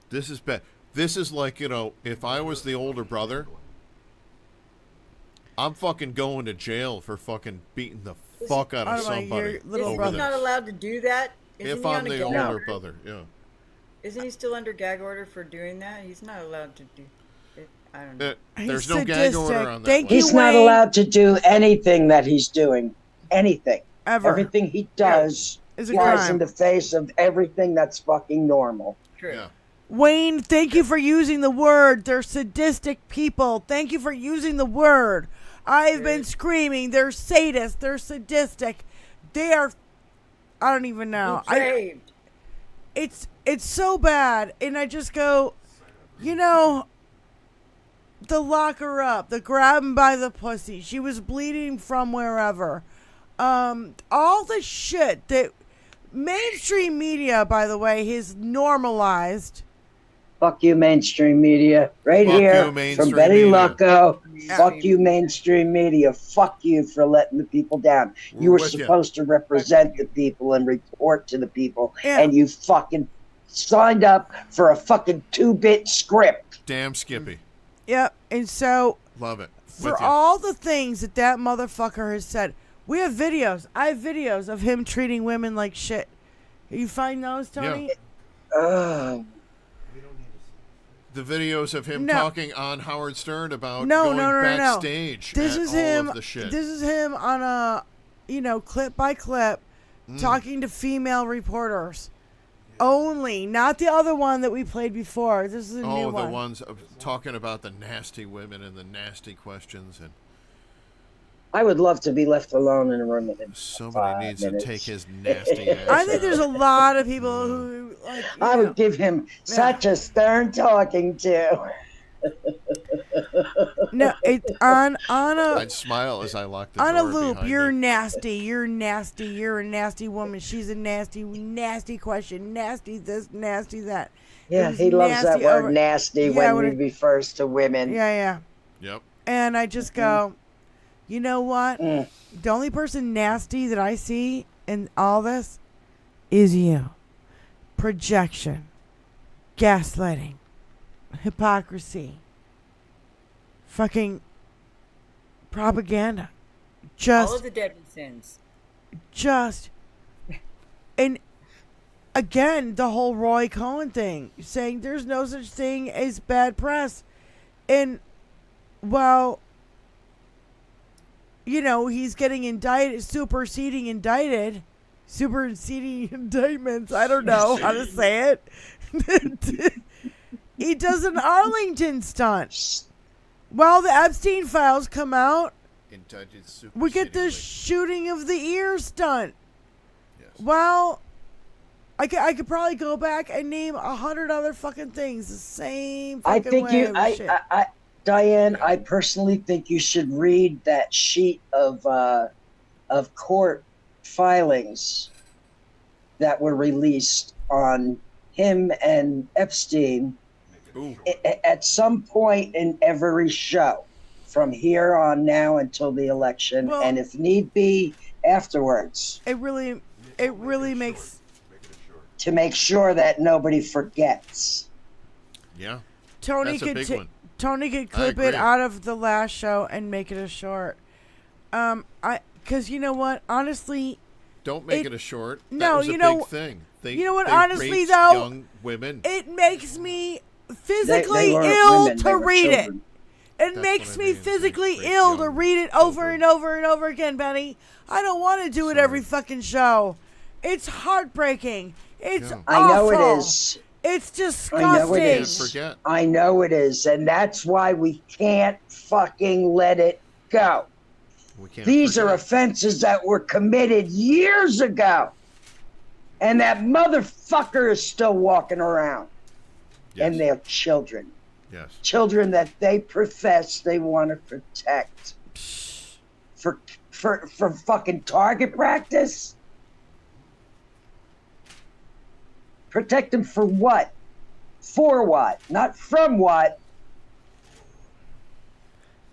This is bad. This is like, if I was the older brother, I'm fucking going to jail for fucking beating the fuck out of somebody. Is he not allowed to do that? Isn't If he I'm on a the gag older order? brother, yeah. Isn't he still under gag order for doing that? He's not allowed to do it. I don't know. There's no gag order on that. He's not allowed to do anything that he's doing. Anything. Ever. Everything he does Is a flies crime. in the face of everything that's fucking normal. True. Yeah. Wayne, thank you for using the word. They're sadistic people. Thank you for using the word. I've been screaming. They're sadists. They're sadistic. They are. I don't even know. It's so bad, and I just go, the lock her up, the grab him by the pussy. She was bleeding from wherever. All the shit that mainstream media, by the way, has normalized. Fuck you, mainstream media. Right Fuck here you, mainstream from Betty media. Lucco. Fuck you, mainstream media. Fuck you for letting the people down. You We're were with ya. supposed to represent the people and report to the people. Yeah. And you fucking signed up for a fucking 2-bit script. Damn Skippy. Yep, and so Love it. for With ya. all the things that motherfucker has said, we have videos. I have videos of him treating women like shit. You find those, Tony? The videos of him No. talking on Howard Stern about No, going no, no, no, no. backstage This at is all him. of the shit. This is him on a, clip by clip, talking to female reporters. Only, not the other one that we played before. This is a new the one. ones talking about the nasty women and the nasty questions, and I would love to be left alone in a room with him. somebody needs to take his nasty ass. I think there's a lot of people who like. I would give him such a stern talking to. No, it's on a. I'd smile as I locked the On a door loop, behind you're me. nasty, you're nasty, you're a nasty woman. She's a nasty, nasty question, nasty this, nasty that. Yeah, It was he loves that nasty word over- nasty Yeah, when he refers to women. Yeah. Yep. And I just go, you know what? Mm. The only person nasty that I see in all this is you. Projection, gaslighting, hypocrisy, fucking propaganda. All of the deadly sins. And again, the whole Roy Cohn thing, saying there's no such thing as bad press. And, well, he's getting indicted, superseding indictments. I don't know how to say it. he does an Arlington stunt. While the Epstein files come out, we get the shooting of the ear stunt. Yes. Well, I could probably go back and name 100 other fucking things the same fucking I think way you, of shit. Diane, I personally think you should read that sheet of court filings that were released on him and Epstein at some point in every show from here on now until the election, Well, and if need be, afterwards. It really makes to make sure that nobody forgets. Yeah. Tony That's a big one. Tony could I clip it agree. out of the last show and make it a short. Because you know what? Honestly, Don't make it a short. That No, was a you know, big thing. you know what? They Honestly, raped though, young women. it makes me physically weren't ill women, they to were read children. it. It makes me physically ill to read it over and over and over again, Benny. I don't want to do it every fucking show. It's heartbreaking. It's awful. I know it is. It's disgusting. I know it is. I know it is, and that's why we can't fucking let it go. These are offenses that were committed years ago, and that motherfucker is still walking around. And they're children. Yes. Children that they profess they want to protect. For fucking target practice? Protect them for what? For what? Not from what?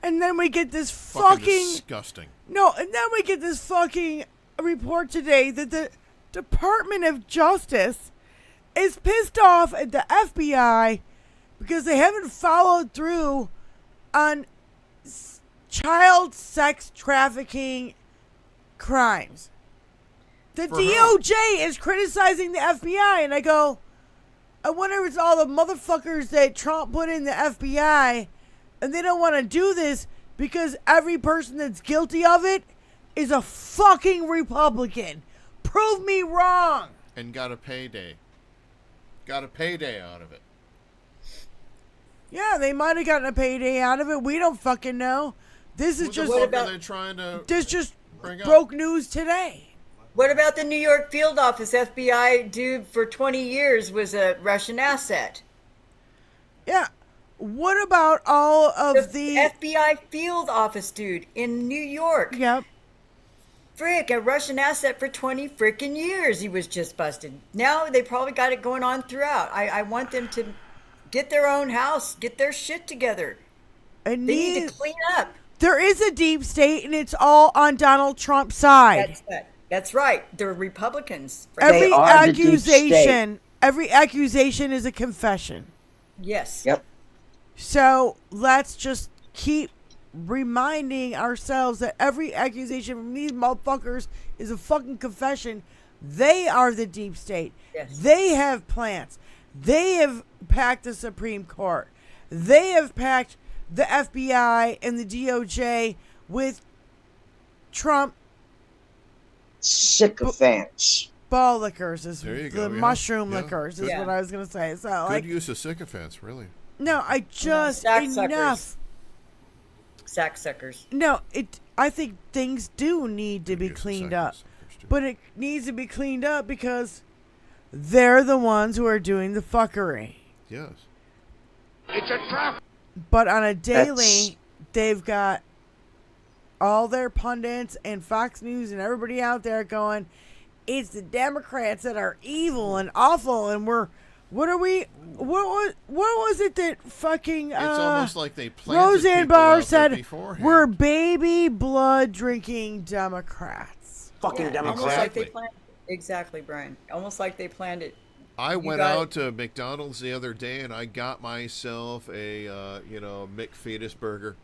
And then we get this fucking disgusting. No, and then we get this fucking report today that the Department of Justice is pissed off at the FBI because they haven't followed through on child sex trafficking crimes. The DOJ is criticizing the FBI, and I go, I wonder if it's all the motherfuckers that Trump put in the FBI, and they don't want to do this because every person that's guilty of it is a fucking Republican. Prove me wrong. And got a payday. Got a payday out of it. Yeah, they might have gotten a payday out of it. We don't fucking know. This is just What are they trying to this just bring broke news today. What about the New York field office FBI dude for 20 years was a Russian asset? Yeah. What about all of the FBI field office dude in New York? Yep. Frick, a Russian asset for 20 frickin' years. He was just busted. Now they probably got it going on throughout. I want them to get their own house, get their shit together. They need to clean up. There is a deep state, and it's all on Donald Trump's side. That's right. They're Republicans. Every accusation is a confession. Yes. Yep. So let's just keep reminding ourselves that every accusation from these motherfuckers is a fucking confession. They are the deep state. Yes. They have plans. They have packed the Supreme Court. They have packed the FBI and the DOJ with Trump sycophants. Ball liquors is There you the go, yeah. mushroom Yeah. liquors is Good. what I was gonna say. So Good like use of sycophants, really. no, I just Sack enough. suckers. Sack suckers. No, I think things do need to be cleaned up. But it needs to be cleaned up because they're the ones who are doing the fuckery. Yes. It's a trap. But on a daily, they've got all their pundits and Fox News and everybody out there going, it's the Democrats that are evil and awful, and what was it that fucking It's almost like they planted Roseanne people Barr out said there beforehand. we're baby blood drinking Democrats. Fucking Democrats. Almost like they planned it. Exactly, Brian. Almost like they planned it. I You went got out to McDonald's the other day and I got myself a McFetus burger.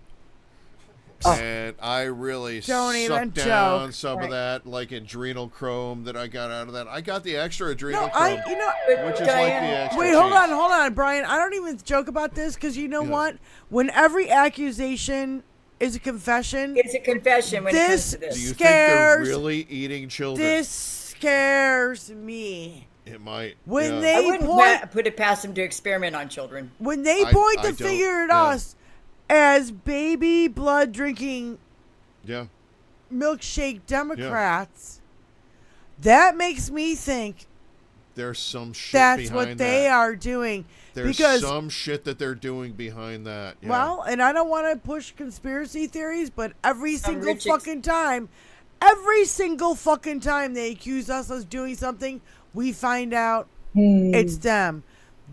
And I really Don't even sucked down joke. some Right. of that, like adrenal chrome that I got out of that. I got the extra adrenal No, chrome, which is like the extra Wait, hold cheese. on, Brian. I don't even joke about this because you know what? When every accusation is a confession, It's a confession when it comes this to this. Do you think scares they're really eating children? This scares me It might. When yeah. they I wouldn't point, put it past them to experiment on children. when they point I the finger at don't, us as baby blood drinking Yeah. milkshake Democrats, that makes me think There's some shit that's behind what they are doing. There's because, some shit that they're doing behind that. Yeah. well, and I don't want to push conspiracy theories, but every single fucking time they accuse us of doing something, we find out it's them.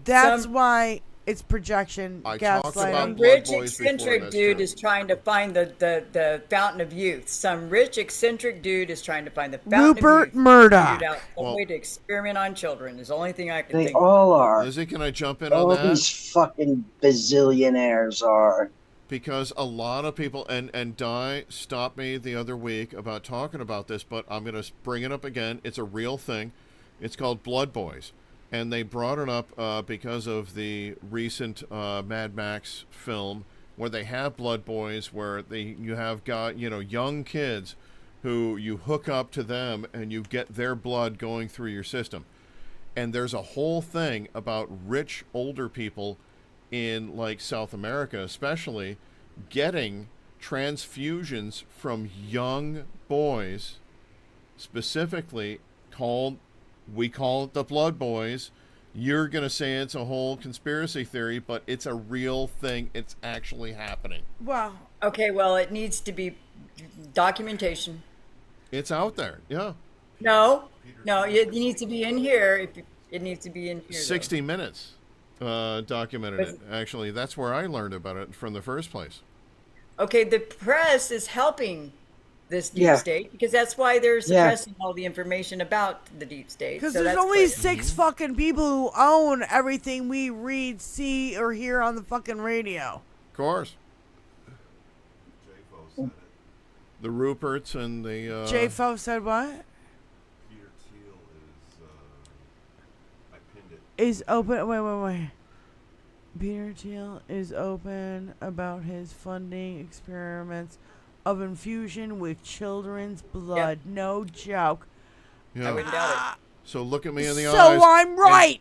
That's why it's projection, gaslighting. Some rich eccentric dude is trying to find the fountain of youth. Some rich eccentric dude is trying to find the fountain Rupert of youth. Murdoch. Figured out some way to experiment on children is the only thing I can They think of. all are. Lizzie, can I jump in All on that? these fucking bazillionaires are. Because a lot of people, and Di stopped me the other week about talking about this, but I'm going to bring it up again. It's a real thing. It's called Blood Boys. And they brought it up because of the recent Mad Max film where they have Blood Boys, where you have young kids who you hook up to them and you get their blood going through your system. And there's a whole thing about rich older people in like South America especially getting transfusions from young boys, specifically we call it the Blood Boys. You're going to say it's a whole conspiracy theory, but it's a real thing. It's actually happening. Wow. Okay, well, it needs to be documentation. It's out there, yeah. No, it needs to be in here. It needs to be in here. 60 Minutes documented it. Actually, that's where I learned about it from the first place. Okay, the press is helping this deep state because that's why they're suppressing all the information about the deep state. Because so there's that's only clear. 6 fucking people who own everything we read, see, or hear on the fucking radio. Of course. The Ruperts and the... J-Fo said what? Is open. Wait. Peter Thiel is open about his funding experiments of infusion with children's blood. No joke. Yeah. I wouldn't doubt So look at me in the eyes. So I'm right.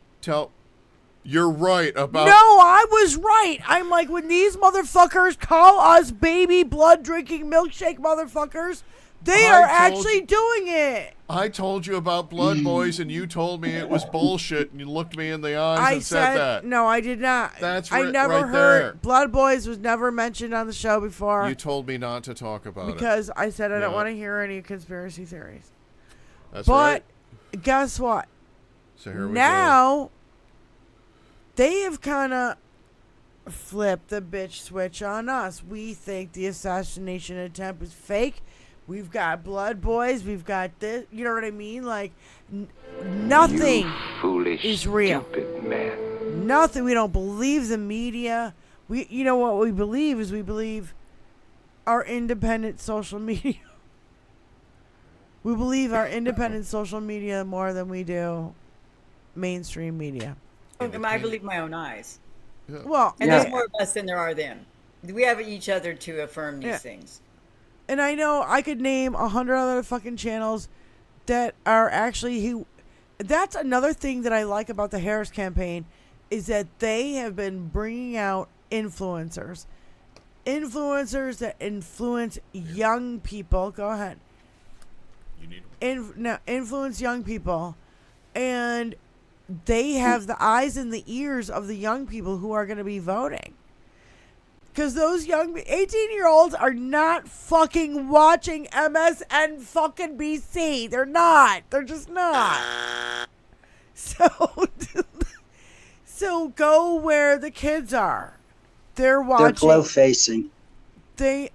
You're right about... No, I was right. I'm like, when these motherfuckers call us baby blood drinking milkshake motherfuckers, they are actually doing it. I told you about Blood Boys, and you told me it was bullshit, and you looked me in the eyes and said that. No, I did not. That's I never right heard there. Blood Boys was never mentioned on the show before. You told me not to talk about it. Because I said I don't want to hear any conspiracy theories. That's but right. Guess what? So here we now they have kind of flipped the bitch switch on us. We think the assassination attempt was fake. We've got Blood Boys. We've got this. You know what I mean? Like, nothing is real. Stupid man. Nothing. We don't believe the media. You know what we believe is we believe our independent social media. We believe our independent social media more than we do mainstream media. I believe my own eyes. Yeah. Well, and there's more of us than there are them. We have each other to affirm these things. And I know I could name 100 other fucking channels that are actually that's another thing that I like about the Harris campaign is that they have been bringing out influencers that influence young people. Go ahead. Influence young people, and they have the eyes and the ears of the young people who are going to be voting. Because those young 18-year-olds are not fucking watching MSN fucking BC. They're not. They're just not. So go where the kids are. They're watching. They're glow facing. They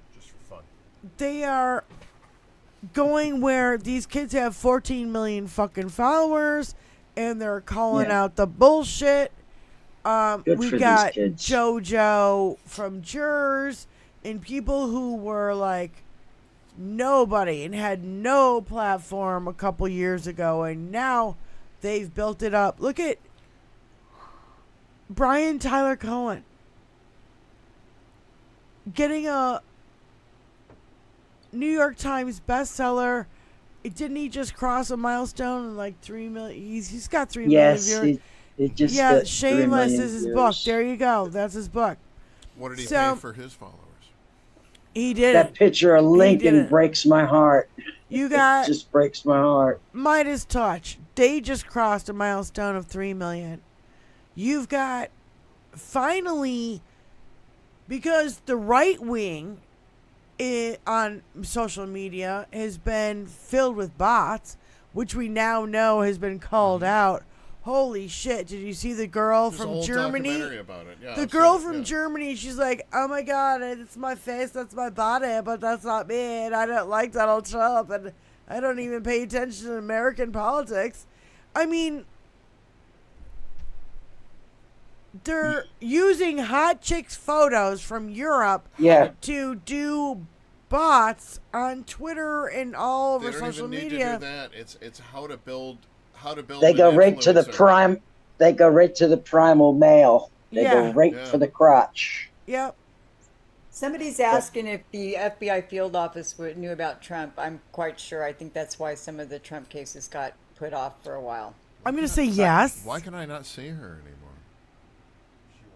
are going where these kids have 14 million fucking followers, and they're calling out the bullshit. We got JoJo from Jurors and people who were like nobody and had no platform a couple years ago, and now they've built it up. Look at Brian Tyler Cohen getting a New York Times bestseller Didn't he just cross a milestone of like 3 million? He's got 3 Yes, million viewers. it just Yeah, got 3 Shameless million is his views. book. There you go. That's his book. What did he So- pay for his followers? He did That it. picture of did Lincoln it. breaks my heart. You got It just breaks my heart. Midas touch. They just crossed a milestone of 3 million. You've got finally, because the right wing on social media has been filled with bots, which we now know has been called out. Holy shit, did you see the girl There's a from whole Germany? documentary about it. Yeah, The I've girl seen it, from yeah. Germany, she's like, oh my god, it's my face, that's my body, but that's not me, and I don't like Donald Trump, and I don't even pay attention to American politics. I mean, they're using hot chicks photos from Europe Yeah. to do bots on Twitter and all They over don't social even need media. to do that. It's how to build They an go right to the influencer. prime. They go right to the primal male. They Yeah. go right Yeah. for the crotch. Yep. Somebody's asking if the FBI field office knew about Trump. I'm quite sure. I think that's why some of the Trump cases got put off for a while. I'm going to say yes. Why can I not see her anymore?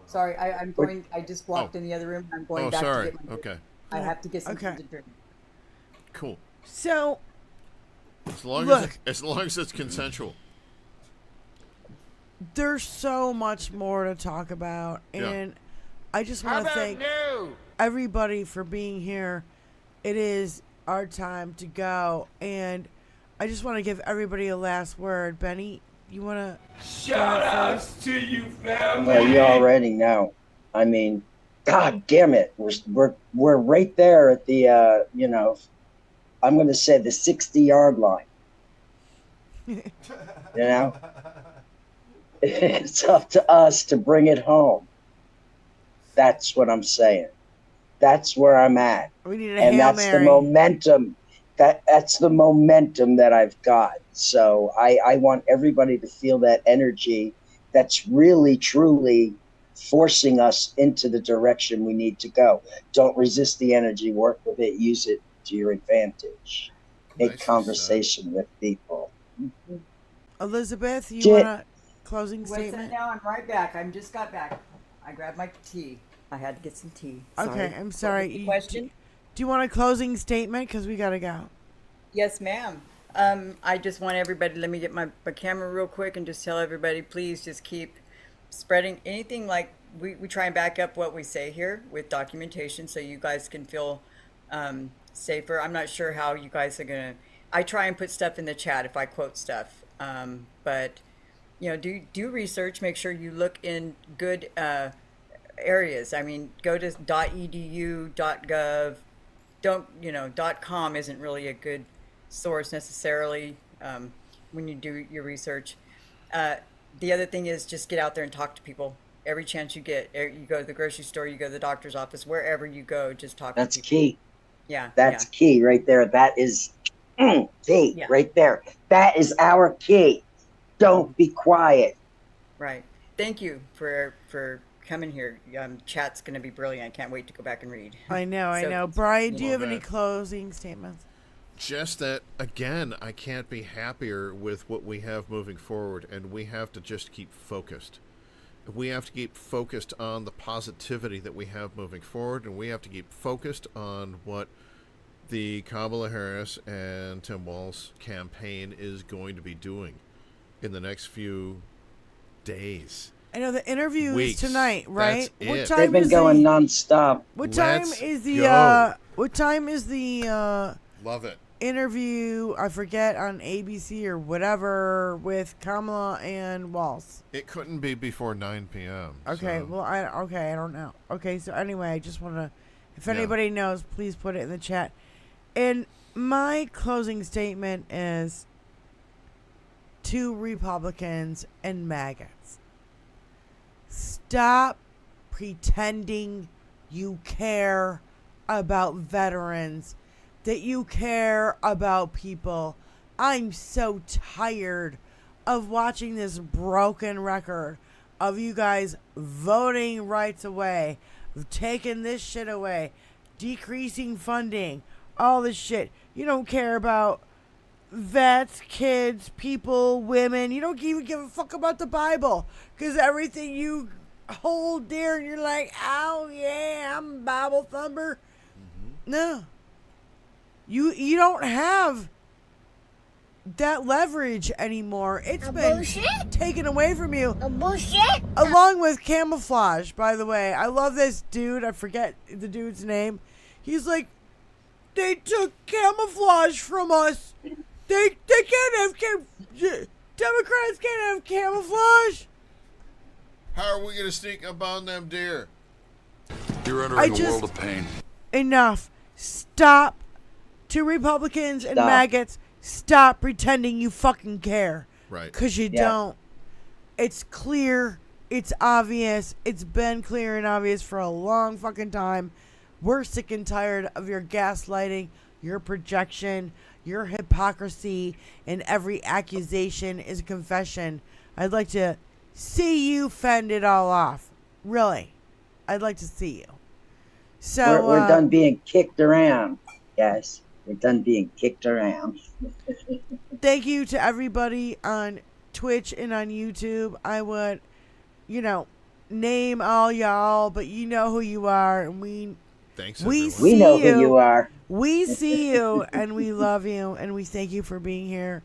Sorry, I'm going. I just walked in the other room. I'm going Oh, back sorry. to get my Okay. I have to get something Okay. to drink. Cool. So, As long Look. as it's consensual. there's so much more to talk about, Yeah. and I just want to thank everybody for being here. It is our time to go, and I just want to give everybody a last word. Benny, you want to Shout outs to you, family. Well, you already know. I mean, God damn it, we're right there at the I'm going to say the 60-yard line. You know, it's up to us to bring it home. That's what I'm saying. That's where I'm at. We need a And Hail that's Mary. the momentum. That's the momentum that I've got. So I want everybody to feel that energy that's really, truly forcing us into the direction we need to go. Don't resist the energy. Work with it. Use it to your advantage. Make Nicely conversation with people. Elizabeth, you Jet- want a closing What's that statement? now? I'm right back. I just got back. I grabbed my tea. I had to get some tea. Okay, I'm sorry. What was the question? Do you want a closing statement? Because we got to go. Yes, ma'am. I just want everybody, let me get my camera real quick and just tell everybody, please just keep spreading anything like we try and back up what we say here with documentation so you guys can feel safer. I'm not sure how you guys are going to, I try and put stuff in the chat if I quote stuff. But, do research, make sure you look in good areas. I mean, go to .edu, .gov, .com isn't really a good source necessarily when you do your research. The other thing is just get out there and talk to people every chance you get. You go to the grocery store, you go to the doctor's office, wherever you go, just talk That's to people. key. Yeah. That's key right there. That is key Yeah. right there. That is our key. Don't be quiet. Right. Thank you for coming here. Chat's going to be brilliant. I can't wait to go back and read. I know. So, Brian, do you have Love any that. closing statements? Just that, again, I can't be happier with what we have moving forward, and we have to just keep focused. We have to keep focused on the positivity that we have moving forward, and we have to keep focused on what the Kamala Harris and Tim Walz campaign is going to be doing in the next few days. I know the interview Weeks. is tonight, right? That's What it. time They've been is going the, nonstop. What time Let's is the go. what time is the Love it. interview? I forget, on ABC or whatever, with Kamala and Walz. It couldn't be before 9 p.m. Okay, so- well, I don't know. Okay, so anyway, I just want to, if Yeah. anybody knows, please put it in the chat. And my closing statement is to Republicans and maggots. Stop pretending you care about veterans, that you care about people. I'm so tired of watching this broken record of you guys voting rights away, taking this shit away, decreasing funding, all this shit. You don't care about vets, kids, people, women. You don't even give a fuck about the Bible because everything you hold dear and you're like, oh yeah, I'm a Bible thumper. No. You don't have that leverage anymore. It's been taken away from you. Bullshit. Along with camouflage, by the way. I love this dude. I forget the dude's name. He's like, they took camouflage from us. They can't have Democrats can't have camouflage. How are we going to sneak up on them deer? You're entering a world of pain. Enough. Stop. To Republicans and maggots, stop pretending you fucking care. Right. Because you don't. It's clear. It's obvious. It's been clear and obvious for a long fucking time. We're sick and tired of your gaslighting, your projection, your hypocrisy, and every accusation is a confession. I'd like to see you fend it all off. Really. I'd like to see you. So we're done being kicked around, guys. We're done being kicked around. Thank you to everybody on Twitch and on YouTube. I would, name all y'all, but you know who you are, and we know who you are. We see you, and we love you, and we thank you for being here.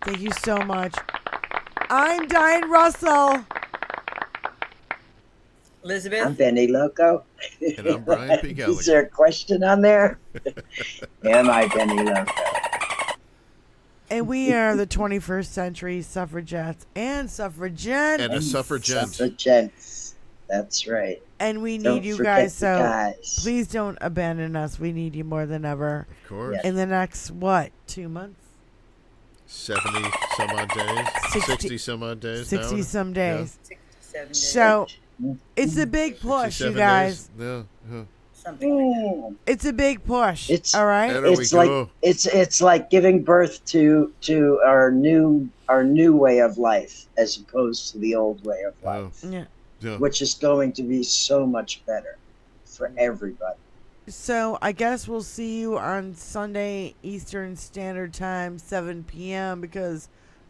Thank you so much. I'm Diane Russell. Elizabeth. I'm Benny Loco. And I'm Brian P. Gallagher. Is there a question on there? Am I Benny Loco? And we are the 21st Century Suffragettes and Suffragettes. And a suffragette. Suffragettes. That's right. And we Don't need you forget guys, the so guys. please don't abandon us. We need you more than ever. Of course. In the next, 2 months? 70 some odd days. 60 some odd days. 60 now. some days. Yeah. 67 days. So it's a big push, you guys. Yeah. Something. It's a big push. It's all right. It's like it's like giving birth to our new way of life as opposed to the old way of life, which is going to be so much better for everybody. So I guess we'll see you on Sunday Eastern Standard Time, 7 p.m. because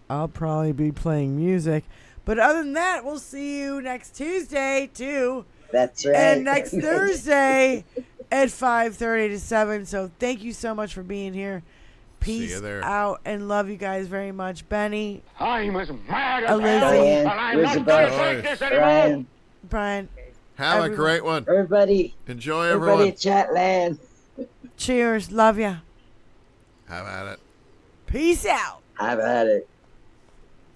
I'll probably be playing music. But other than that, we'll see you next Tuesday too. That's right. And next Thursday at 5:30 to 7. So thank you so much for being here. Peace See you there. out and love you guys very much. Benny. I'm as mad as Elizabeth. but I'm not going to take this anymore. Brian. Have a great one. Everybody. Enjoy everybody everyone. at Chatland. Cheers. Love ya. Have at it. Peace out. Have at it.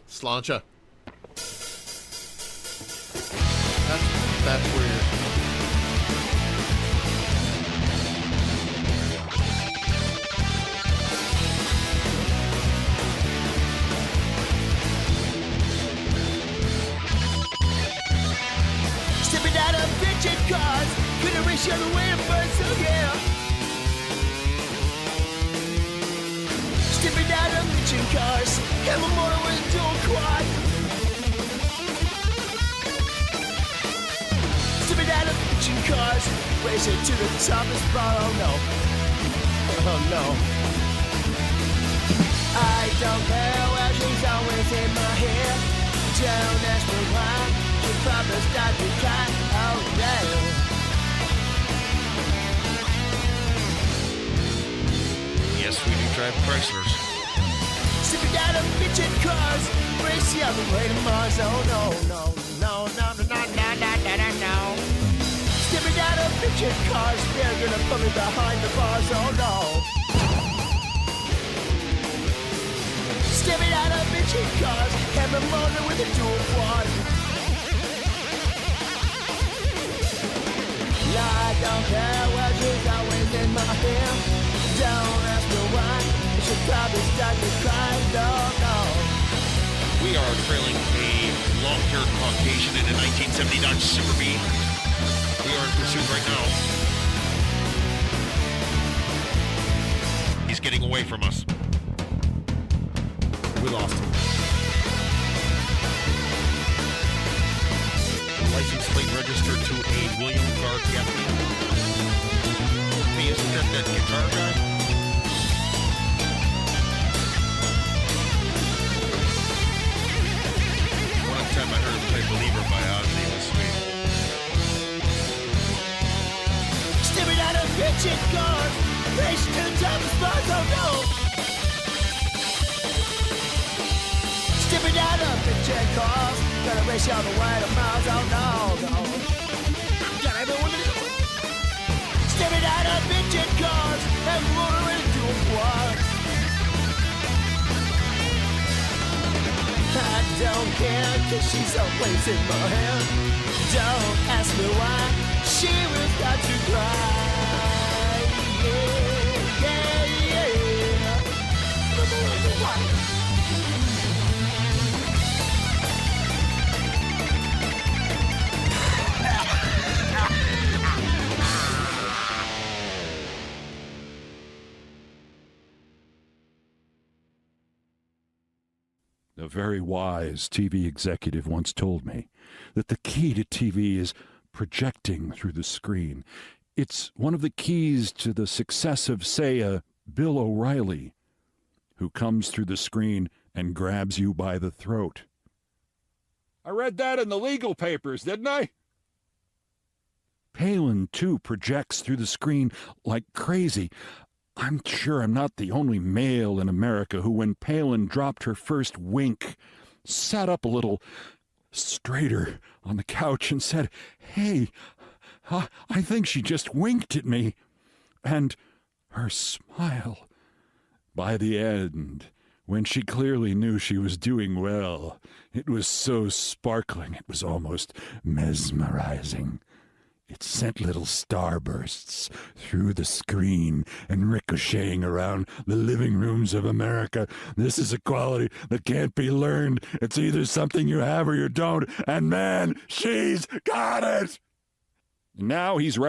Slancha. That's where Stepping out of bitchin' cars, couldn't reach the other way to burn, so yeah. Stepping out of bitchin' cars, have a motor with a dual quad. Stepping out of bitchin' cars, racing to the top of the spot, oh no. Oh no. I don't care where she's always in my hair. Don't ask me why. She probably started to cry. Oh yeah. Yes, we do drive Chryslers. Stepping out of bitchin' cars, racing on the way to Mars. Oh no, no, no, no, no, no, no, no, no, no, no. Stepping out of bitchin' cars, they're gonna put me behind the bars. Oh no. Stepping out of bitchin' cars, have a motor with a dual quad. I don't care where she's always in my hair. Don't ask me why, she'll probably start to cry. No, no. We are trailing a long-haired Caucasian in a 1970 Dodge Super Bee. We are in pursuit right now. He's getting away from us. We lost him. License plate registered to a William Clark Gatlin. Hey, isn't that guitar guy? bars, oh no. Stepping out of picture cars, gonna race you all the way to Mars, oh no, no. Got everyone to go. Stepping out of picture cars, and rolling into a quad. I don't care, cause she's always in my hand. Don't ask me why, she will start to cry. Yeah, yeah, yeah. A very wise TV executive once told me that the key to TV is projecting through the screen. It's one of the keys to the success of, say, a Bill O'Reilly, who comes through the screen and grabs you by the throat. I read that in the legal papers, didn't I? Palin, too, projects through the screen like crazy. I'm sure I'm not the only male in America who, when Palin dropped her first wink, sat up a little straighter on the couch and said, "Hey, I think she just winked at me." And her smile. By the end, when she clearly knew she was doing well, it was so sparkling it was almost mesmerizing. It sent little starbursts through the screen and ricocheting around the living rooms of America. This is a quality that can't be learned. It's either something you have or you don't. And man, she's got it! Now he's ready.